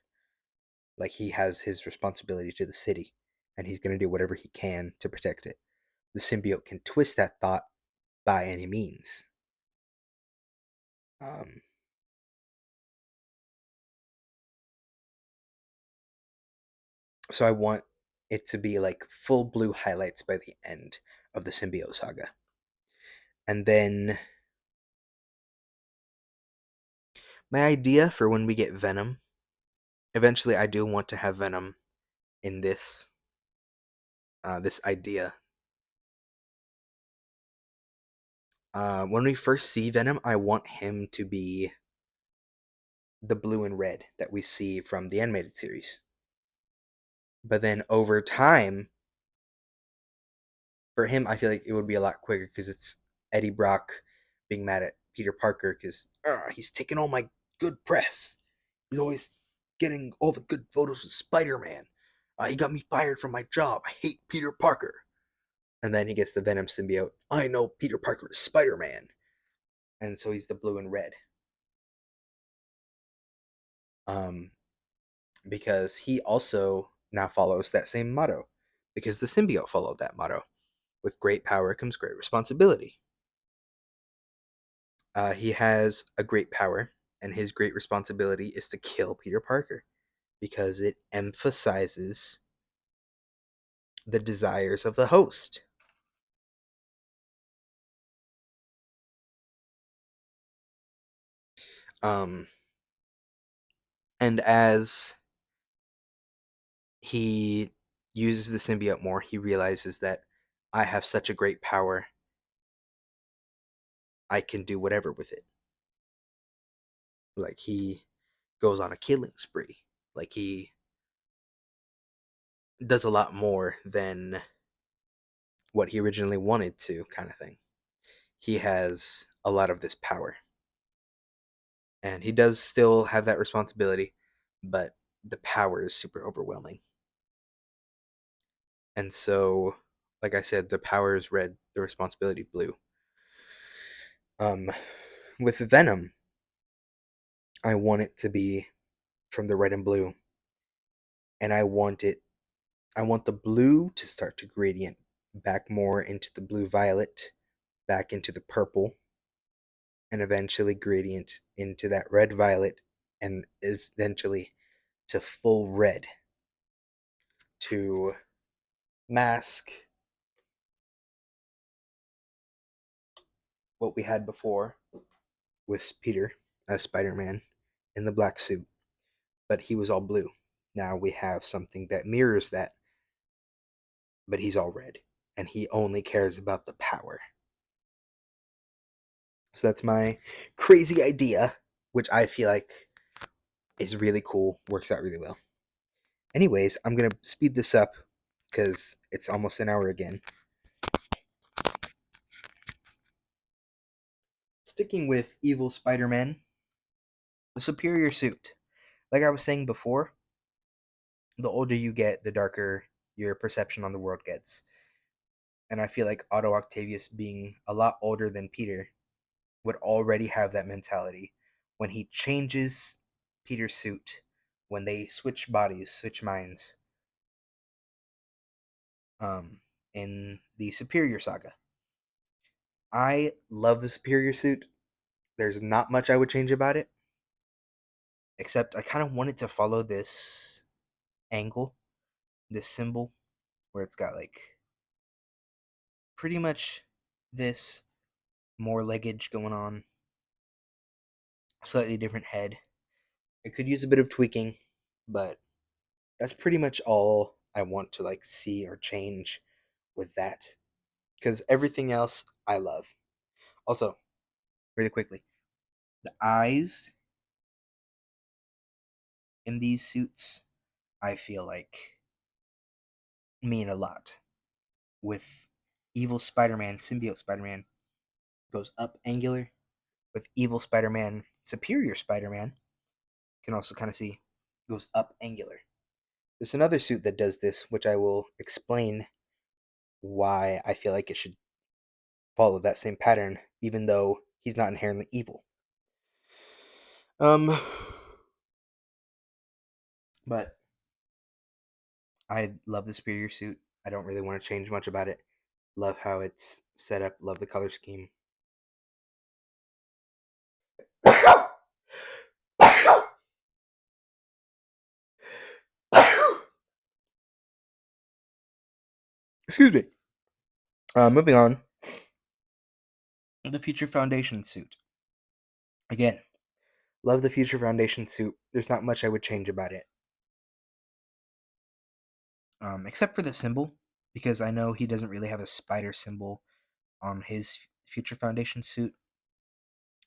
Like he has his responsibility to the city, and he's going to do whatever he can to protect it. The symbiote can twist that thought by any means. Um, so I want it to be like full blue highlights by the end of the symbiote saga. And then my idea for when we get Venom, eventually I do want to have Venom in this idea. When we first see Venom, I want him to be the blue and red that we see from the animated series. But then over time, for him, I feel like it would be a lot quicker because it's Eddie Brock being mad at Peter Parker because he's taking all my good press. He's always getting all the good photos with Spider-Man. He got me fired from my job. I hate Peter Parker. And then he gets the Venom symbiote. I know Peter Parker is Spider-Man. And so he's the blue and red. Because he also now follows that same motto. Because the symbiote followed that motto. With great power comes great responsibility. He has a great power, and his great responsibility is to kill Peter Parker because it emphasizes the desires of the host. Um, and as he uses the symbiote more, he realizes that I have such a great power, I can do whatever with it. Like, he goes on a killing spree. Like, he does a lot more than what he originally wanted to, kind of thing. He has a lot of this power. And he does still have that responsibility, but the power is super overwhelming. And so, like I said, the power is red, the responsibility blue. With Venom, I want it to be from the red and blue, and I want the blue to start to gradient back more into the blue violet, back into the purple, and eventually gradient into that red violet, and eventually to full red to mask what we had before with Peter as Spider-Man in the black suit, but he was all blue. Now we have something that mirrors that, but he's all red, and he only cares about the power. So that's my crazy idea, which I feel like is really cool, works out really well. Anyways, I'm gonna speed this up because it's almost an hour again. Sticking with evil Spider-Man, the superior suit. Like I was saying before, the older you get, the darker your perception on the world gets. And I feel like Otto Octavius, being a lot older than Peter, would already have that mentality. When he changes Peter's suit, when they switch bodies, switch minds, in the Superior Saga. I love the Superior suit. There's not much I would change about it, except I kind of wanted to follow this angle, this symbol, where it's got like pretty much this more leggage going on, slightly different head. It could use a bit of tweaking, but that's pretty much all I want to like see or change with that. Because everything else I love. Also, really quickly, the eyes in these suits, I feel like mean a lot. With evil Spider-Man, symbiote Spider-Man goes up angular. With evil Spider-Man, superior Spider-Man, can also kind of see goes up angular. There's another suit that does this, which I will explain why I feel like it should follow that same pattern, even though he's not inherently evil. Um, but I love the superior suit. I don't really want to change much about it. Love how it's set up. Love the color scheme. Excuse me. Moving on. The Future Foundation suit. Again, love the Future Foundation suit. There's not much I would change about it. Except for the symbol, because I know he doesn't really have a spider symbol on his Future Foundation suit.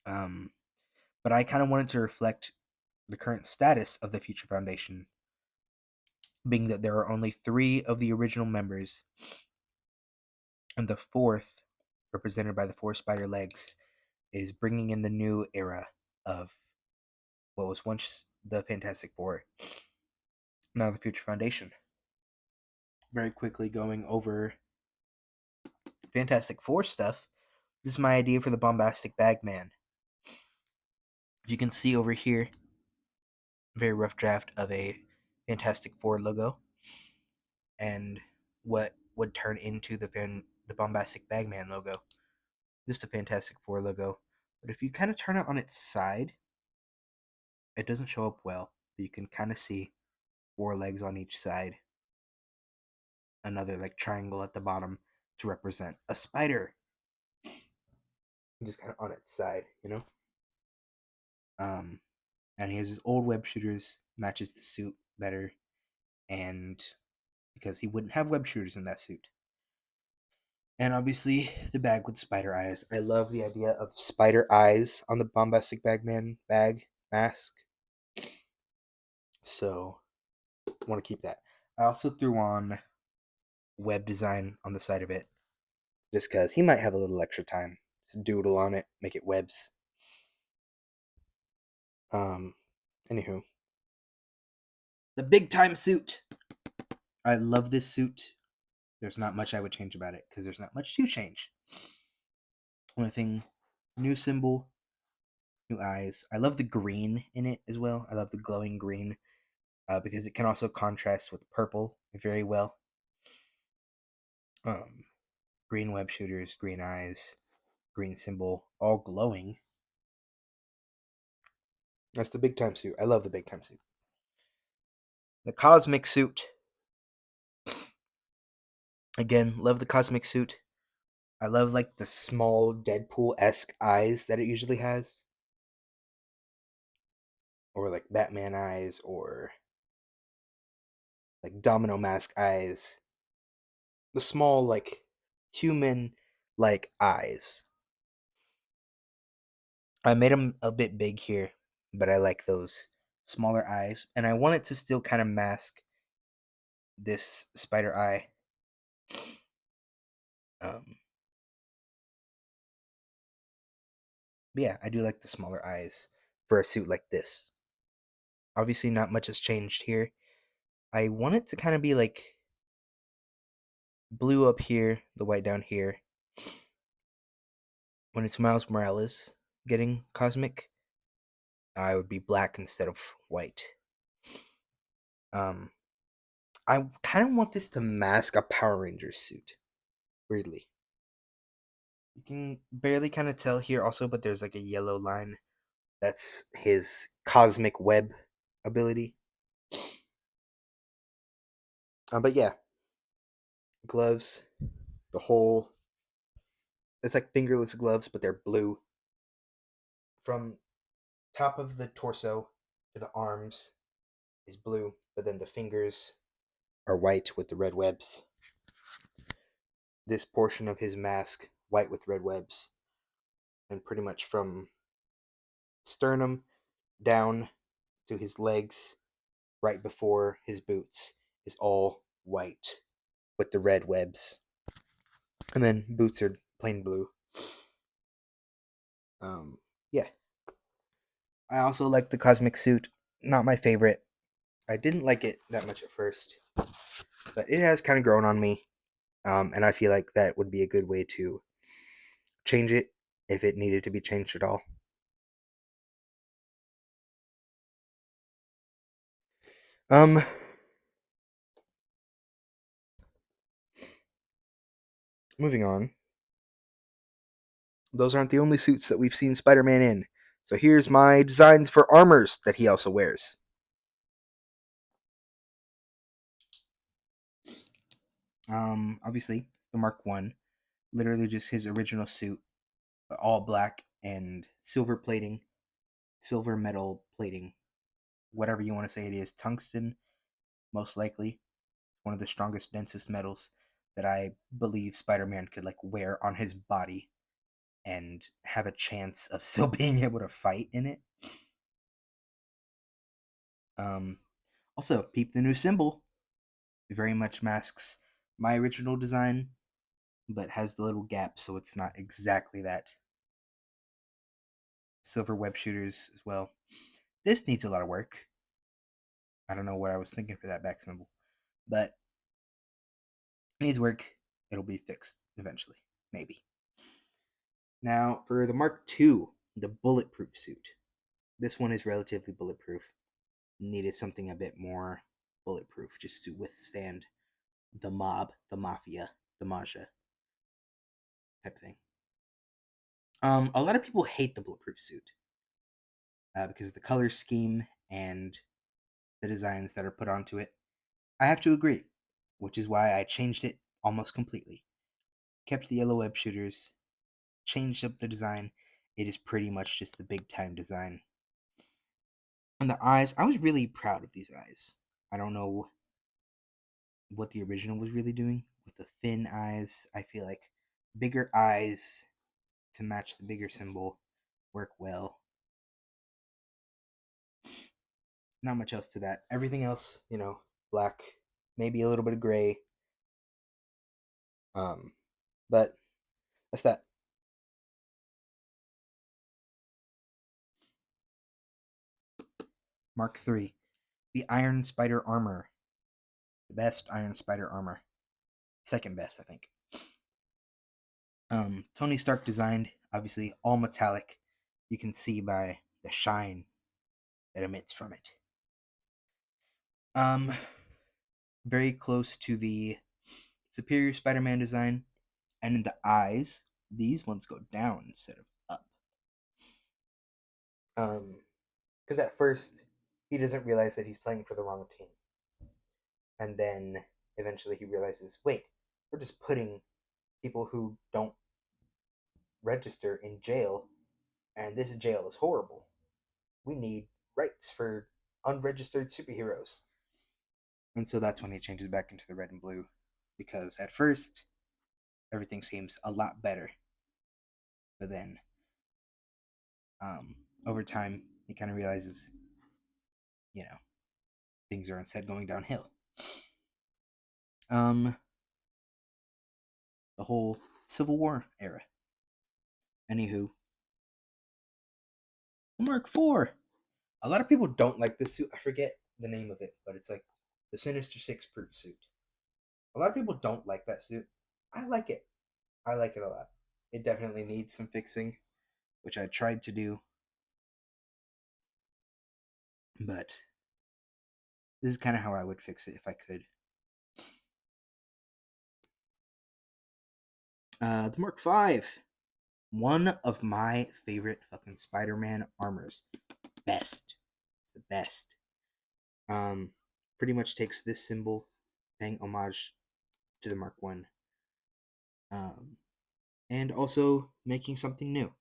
But I kind of wanted to reflect the current status of the Future Foundation, being that there are only 3 of the original members, and the 4th, represented by the 4 spider legs, is bringing in the new era of what was once the Fantastic Four, now the Future Foundation. Very quickly going over Fantastic Four stuff. This is my idea for the Bombastic Bagman. You can see over here, very rough draft of a Fantastic Four logo, and what would turn into the Bombastic Bagman logo. Just a Fantastic Four logo. But if you kind of turn it on its side, it doesn't show up well, but you can kind of see four legs on each side. Another like triangle at the bottom to represent a spider. Just kind of on its side, you know? And he has his old web shooters, matches the suit better, and because he wouldn't have web shooters in that suit. And obviously, the bag with spider eyes. I love the idea of spider eyes on the Bombastic Bagman bag mask. So, I want to keep that. I also threw on web design on the side of it, just because he might have a little extra time to doodle on it, make it webs. Anywho, the big time suit. I love this suit. There's not much I would change about it because there's not much to change. Only thing, new symbol, new eyes. I love the green in it as well. I love the glowing green because it can also contrast with purple very well. Green web shooters, green eyes, green symbol, all glowing. That's the big time suit. I love the big time suit. The cosmic suit. Again, love the cosmic suit. I love like the small Deadpool-esque eyes that it usually has. Or like Batman eyes or like domino mask eyes. The small like human like eyes. I made them a bit big here, but I like those smaller eyes and I want it to still kind of mask this spider eye. But yeah, I do like the smaller eyes for a suit like this. Obviously, not much has changed here. I want it to kind of be like blue up here, the white down here. When it's Miles Morales getting cosmic, I would be black instead of white. Um, I kind of want this to mask a Power Rangers suit. Weirdly, you can barely kind of tell here also, but there's like a yellow line. That's his cosmic web ability. But yeah, gloves, the whole. It's like fingerless gloves, but they're blue. From top of the torso to the arms is blue, but then the fingers are white with the red webs. This portion of his mask, white with red webs. And pretty much from sternum down to his legs, right before his boots, is all white with the red webs. And then boots are plain blue. Yeah. I also like the cosmic suit. Not my favorite. I didn't like it that much at first, but it has kind of grown on me. And I feel like that would be a good way to change it if it needed to be changed at all. Um, Moving on. Those aren't the only suits that we've seen Spider-Man in. So here's my designs for armors that he also wears. Obviously the Mark One, literally just his original suit, all black and silver plating, silver metal plating, whatever you want to say it is, tungsten, most likely, one of the strongest, densest metals that I believe Spider-Man could like wear on his body and have a chance of still being able to fight in it. Um, Also, peep the new symbol. It very much masks my original design, but has the little gap, so it's not exactly that. silver web shooters as well. This needs a lot of work. I don't know what I was thinking for that back symbol, but it needs work. It'll be fixed eventually, maybe. Now, for the Mark II, the bulletproof suit. This one is relatively bulletproof. Needed something a bit more bulletproof just to withstand the mob, the mafia, the Maja type of thing. A lot of people hate the bulletproof suit because of the color scheme and the designs that are put onto it. I have to agree, which is why I changed it almost completely. Kept the yellow web shooters, changed up the design. It is pretty much just the big time design. And the eyes, I was really proud of these eyes. I don't know what the original was really doing with the thin eyes. I feel like bigger eyes to match the bigger symbol work well. Not much else to that. Everything else, black, maybe a little bit of gray. Um, but that's that. Mark III, the Iron Spider armor, the best Iron Spider armor, second best, I think. Tony Stark designed, obviously all metallic. You can see by the shine that emits from it. Um, very close to the Superior Spider-Man design, and in the eyes, these ones go down instead of up. Because at first he doesn't realize that he's playing for the wrong team, and then eventually he realizes, wait, we're just putting people who don't register in jail, and this jail is horrible. We need rights for unregistered superheroes. And so that's when he changes back into the red and blue, because at first everything seems a lot better, but then over time he kind of realizes, you know, things are instead going downhill. Um, the whole Civil War era. Anywho, Mark IV. A lot of people don't like this suit. I forget the name of it, but it's like the Sinister Six proof suit. A lot of people don't like that suit. I like it. I like it a lot. It definitely needs some fixing, which I tried to do, but this is kind of how I would fix it if I could. The Mark V. One of my favorite fucking Spider-Man armors. Best. It's the best. Um, Pretty much takes this symbol, paying homage to the Mark One, and also making something new.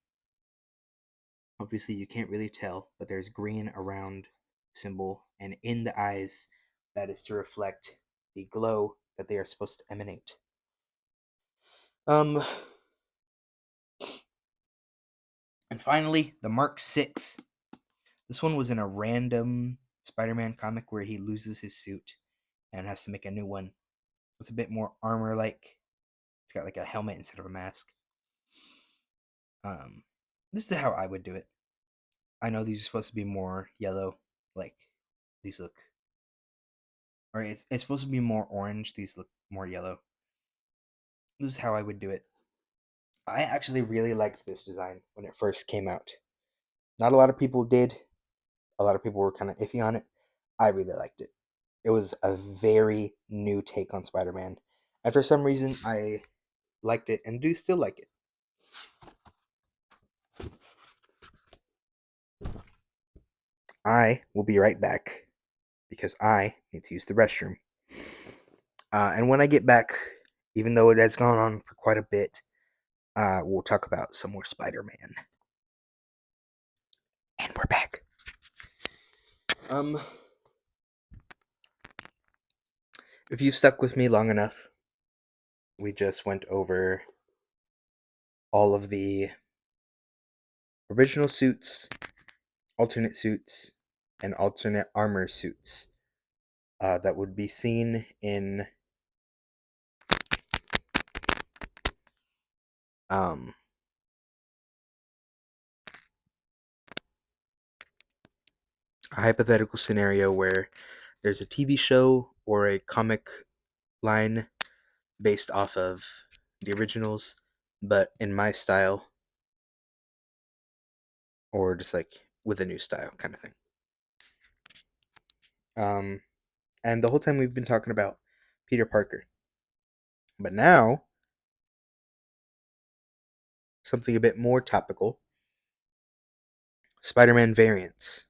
Obviously, you can't really tell, but there's green around the symbol, and in the eyes, that is to reflect the glow that they are supposed to emanate. Um, and finally, the Mark Six. This one was in a random Spider-Man comic where he loses his suit and has to make a new one. It's a bit more armor-like. It's got like a helmet instead of a mask. Um, this is how I would do it. I know these are supposed to be more yellow, like these look. Or it's supposed to be more orange. These look more yellow. This is how I would do it. I actually really liked this design when it first came out. Not a lot of people did. A lot of people were kind of iffy on it. I really liked it. It was a very new take on Spider-Man. And for some reason, I liked it and do still like it. I will be right back because I need to use the restroom. And when I get back, even though it has gone on for quite a bit, we'll talk about some more Spider Man. And we're back. Um, if you've stuck with me long enough, we just went over all of the original suits, alternate suits, and alternate armor suits that would be seen in um, a hypothetical scenario where there's a TV show or a comic line based off of the originals, but in my style, or just like with a new style kind of thing. Um, and the whole time we've been talking about Peter Parker, but now something a bit more topical: Spider-Man variants,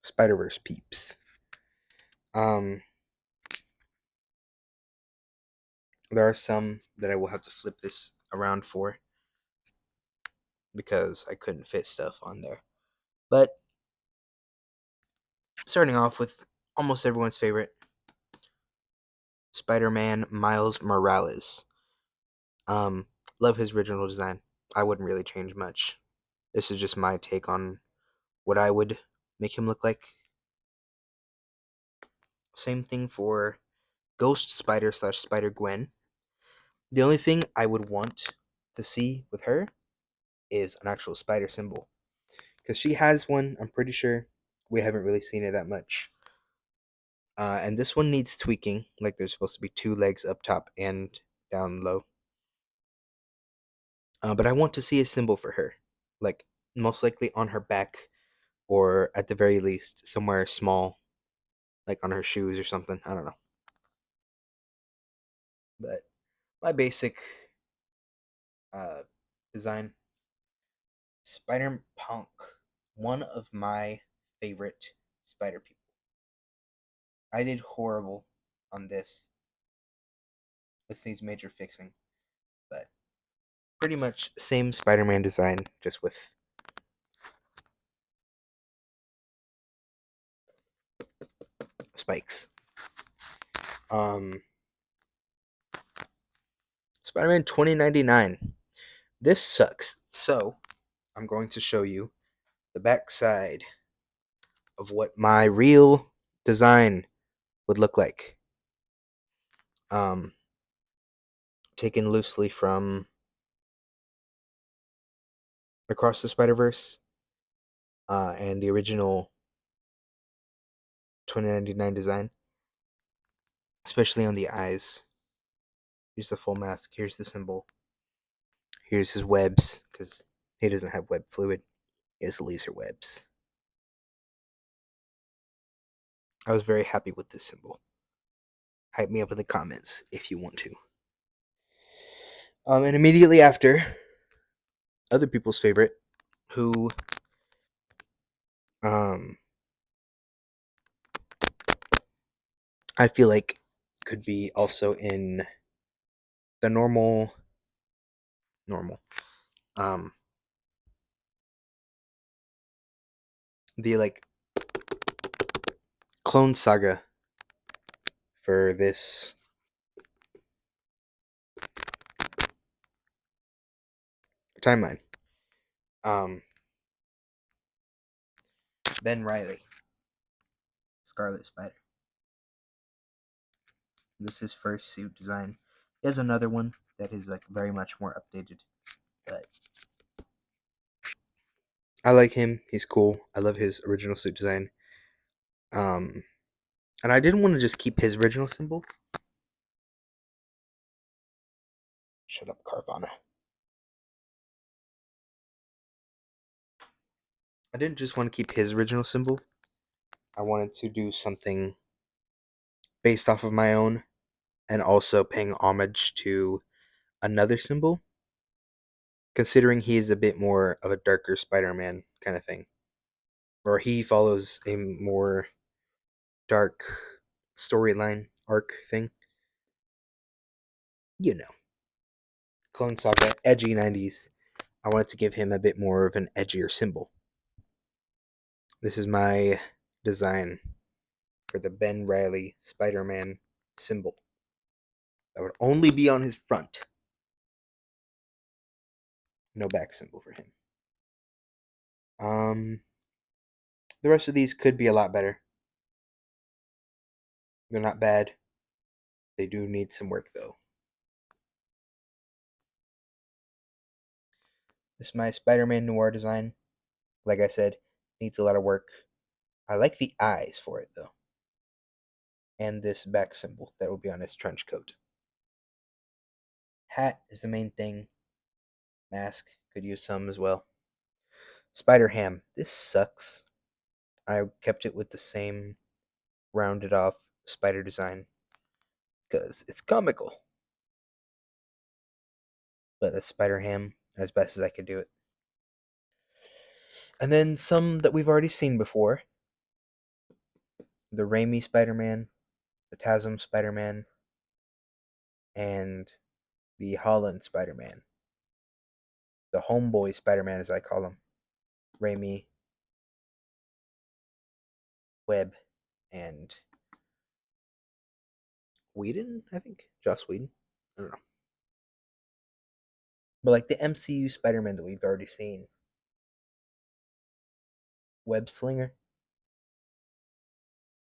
Spider-Verse peeps. Um, there are some that I will have to flip this around for because I couldn't fit stuff on there. But starting off with almost everyone's favorite, Spider-Man Miles Morales. Um, love his original design. I wouldn't really change much. This is just my take on what I would make him look like. Same thing for Ghost Spider slash Spider Gwen. The only thing I would want to see with her is an actual spider symbol. Because she has one, I'm pretty sure. We haven't really seen it that much. And this one needs tweaking. Like there's supposed to be two legs up top and down low. But I want to see a symbol for her. Like most likely on her back, or at the very least somewhere small, like on her shoes or something. I don't know. But my basic uh, design, Spider Punk, one of my favorite Spider people. I did horrible on this. This needs major fixing, but pretty much same Spider-Man design, just with spikes. Um, Spider-Man 2099. This sucks. So I'm going to show you the backside of what my real design would look like. Um, taken loosely from Across the Spider-Verse and the original 2099 design, especially on the eyes. Here's the full mask. Here's the symbol. Here's his webs, because he doesn't have web fluid. He has laser webs. I was very happy with this symbol. Hype me up in the comments if you want to. And immediately after, other people's favorite, who um, I feel like could be also in the normal, um, the like Clone Saga for this timeline. Um, Ben Riley, Scarlet Spider. This is his first suit design. He has another one that is like very much more updated, but I like him. He's cool. I love his original suit design. Um, and I didn't want to just keep his original symbol. Shut up, Carvana. I didn't just want to keep his original symbol. I wanted to do something based off of my own and also paying homage to another symbol, considering he is a bit more of a darker Spider Man kind of thing. Or he follows a more dark storyline arc thing. You know. Clone Saga, edgy 90s. I wanted to give him a bit more of an edgier symbol. This is my design for the Ben Riley Spider Man symbol. That would only be on his front. No back symbol for him. The rest of these could be a lot better. They're not bad. They do need some work though. This is my Spider-Man Noir design. Like I said, needs a lot of work. I like the eyes for it though, and this back symbol that will be on his trench coat. Hat is the main thing. Mask could use some as well. Spider Ham. This sucks. I kept it with the same rounded off spider design because it's comical. But the Spider Ham as best as I could do it. And then some that we've already seen before. The Raimi Spider-Man, the Tasm Spider-Man, and the Holland Spider-Man. The Homeboy Spider-Man, as I call him. Raimi, Webb, and Whedon, I think. Joss Whedon. I don't know. But like the MCU Spider-Man that we've already seen. Web Slinger,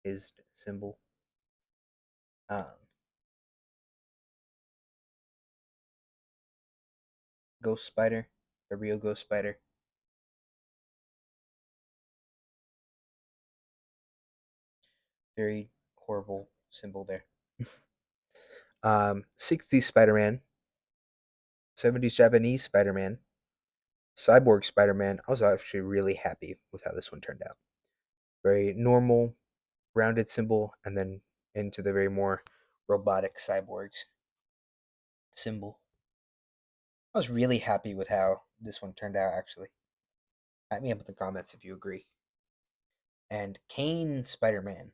his symbol. Um, Ghost Spider, the real Ghost Spider. Very horrible symbol there. 60s Spider-Man, 70s Japanese Spider-Man, Cyborg Spider-Man. I was actually really happy with how this one turned out. Very normal, rounded symbol, and then into the very more robotic cyborgs symbol. I was really happy with how this one turned out, actually. Hit me up in the comments if you agree. And Kane Spider-Man.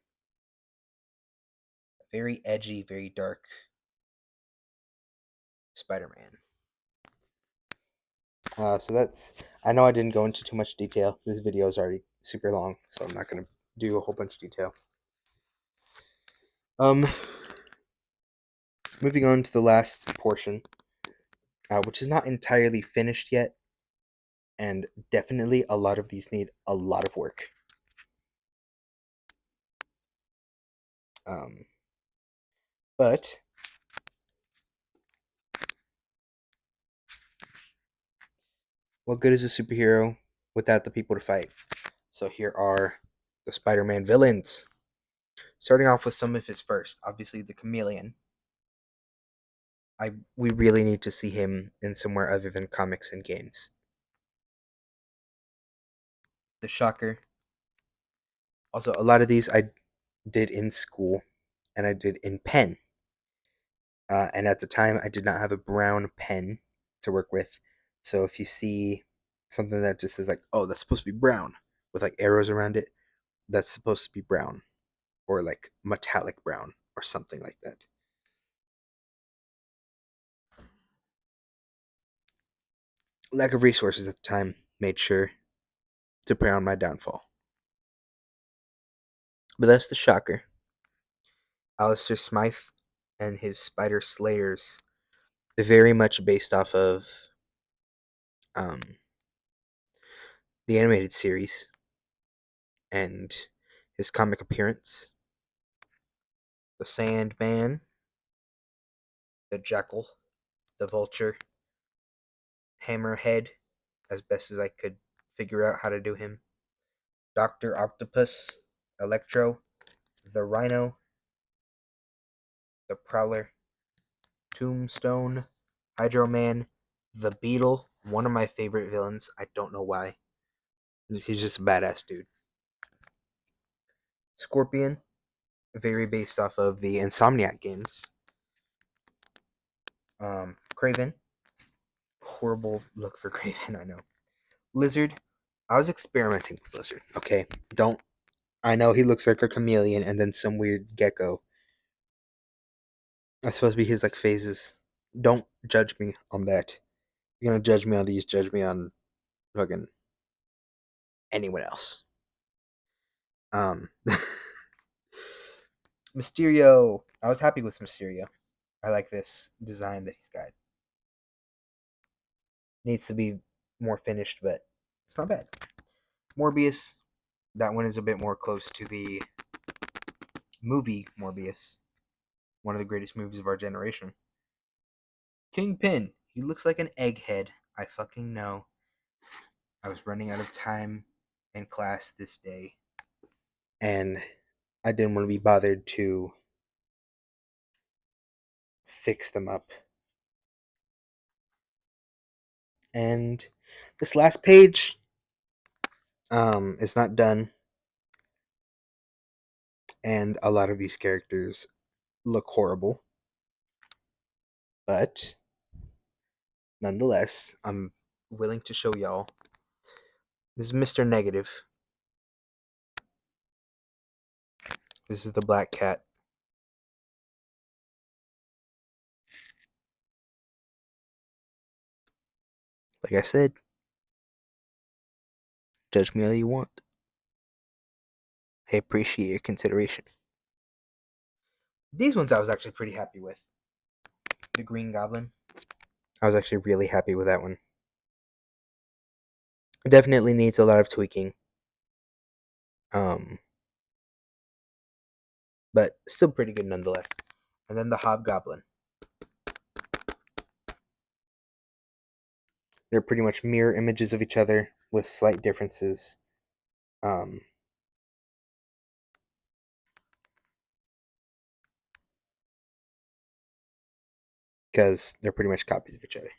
Very edgy, very dark Spider-Man. So that's. I know I didn't go into too much detail. This video is already super long, so I'm not gonna do a whole bunch of detail. Um, Moving on to the last portion, which is not entirely finished yet, and definitely a lot of these need a lot of work. Um, but what good is a superhero without the people to fight? So here are the Spider-Man villains. Starting off with some of his first, obviously the Chameleon. We really need to see him in somewhere other than comics and games. The Shocker. Also, a lot of these I did in school, and I did in pen. And at the time, I did not have a brown pen to work with. So if you see something that just says like, "Oh, that's supposed to be brown," with like arrows around it, that's supposed to be brown, or like metallic brown, or something like that. Lack of resources at the time made sure to brown my downfall. But that's the Shocker. Alistair Smythe and his Spider Slayers, very much based off of um, the animated series and his comic appearance. The Sandman, the Jackal, the Vulture, Hammerhead, as best as I could figure out how to do him, Dr. Octopus, Electro, the Rhino, the Prowler, Tombstone, Hydro Man, the Beetle, one of my favorite villains. I don't know why. He's just a badass dude. Scorpion, very based off of the Insomniac games. Craven, horrible look for Craven, I know. Lizard, I was experimenting with Lizard. Okay, don't. I know he looks like a chameleon and then some weird gecko. That's supposed to be his like phases. Don't judge me on that. You're gonna judge me on these. Judge me on fucking anyone else. Um, Mysterio. I was happy with Mysterio. I like this design that he's got. Needs to be more finished, but it's not bad. Morbius. That one is a bit more close to the movie Morbius, one of the greatest movies of our generation. Kingpin. He looks like an egghead. I fucking know. I was running out of time in class this day, and I didn't want to be bothered to fix them up. And this last page is not done, and a lot of these characters look horrible, but nonetheless, I'm willing to show y'all. This is Mr. Negative. This is the black cat. Like I said, judge me all you want. I appreciate your consideration. These ones I was actually pretty happy with. The Green Goblin. I was actually really happy with that one. It definitely needs a lot of tweaking. But still pretty good nonetheless. And then the Hobgoblin. They're pretty much mirror images of each other with slight differences. Because they're pretty much copies of each other.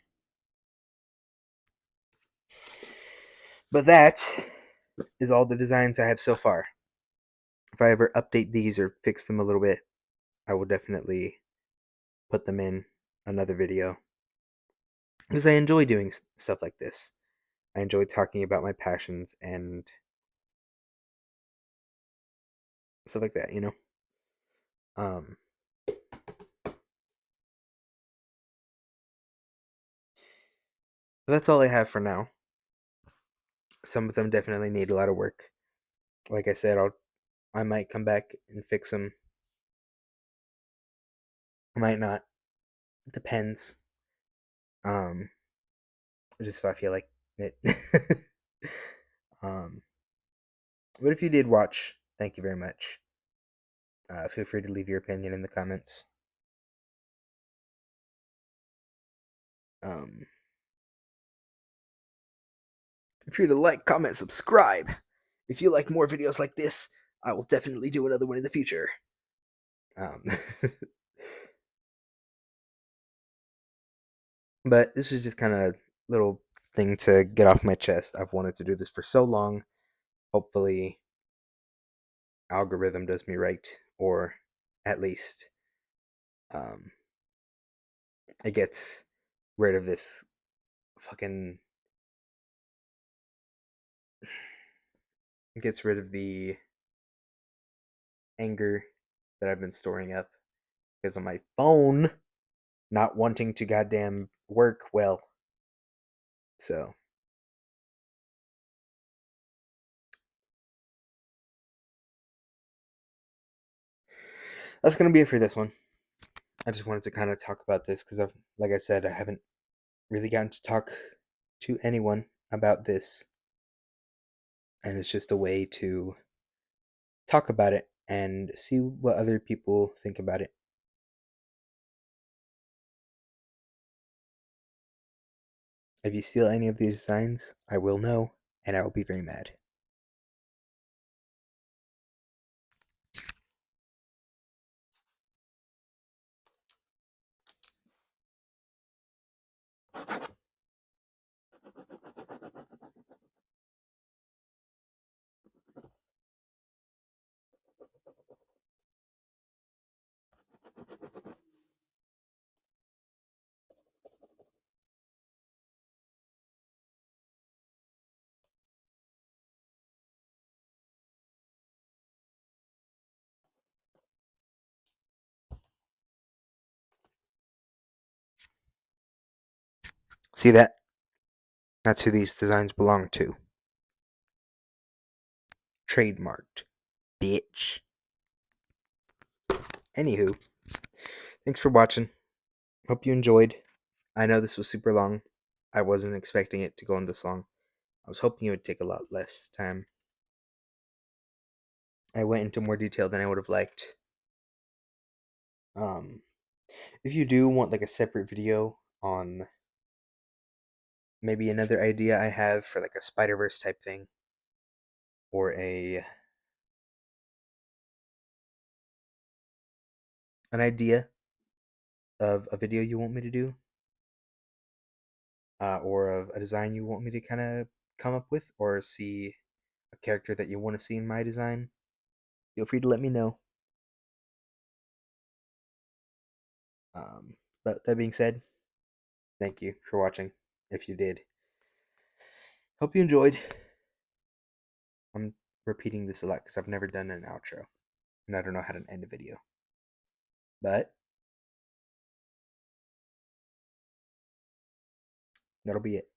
But that is all the designs I have so far. If I ever update these or fix them a little bit, I will definitely put them in another video. Because I enjoy doing stuff like this. I enjoy talking about my passions and stuff like that, you know? But that's all I have for now. Some of them definitely need a lot of work. Like I said, I might come back and fix them. I might not. It depends. Just if I feel like it. um, but if you did watch, thank you very much. Feel free to leave your opinion in the comments. Feel free to like, comment, subscribe. If you like more videos like this, I will definitely do another one in the future. But this is just kind of little thing to get off my chest. I've wanted to do this for so long. Hopefully, algorithm does me right, or at least it gets rid of this fucking. It gets rid of the anger that I've been storing up because of my phone not wanting to goddamn work well. So that's gonna be it for this one. I just wanted to kind of talk about this because, like I said, I haven't really gotten to talk to anyone about this, and it's just a way to talk about it and see what other people think about it. If you steal any of these designs, I will know, and I will be very mad. See that? That's who these designs belong to. Trademarked. Bitch. Anywho, thanks for watching. Hope you enjoyed. I know this was super long. I wasn't expecting it to go on this long. I was hoping it would take a lot less time. I went into more detail than I would have liked. If you do want like a separate video on Maybe another idea I have for like a Spider-Verse type thing, or an idea of a video you want me to do, or of a design you want me to kind of come up with, or see a character that you want to see in my design, feel free to let me know. But that being said, thank you for watching. If you did, hope you enjoyed. I'm repeating this a lot because I've never done an outro, and I don't know how to end a video. But that'll be it.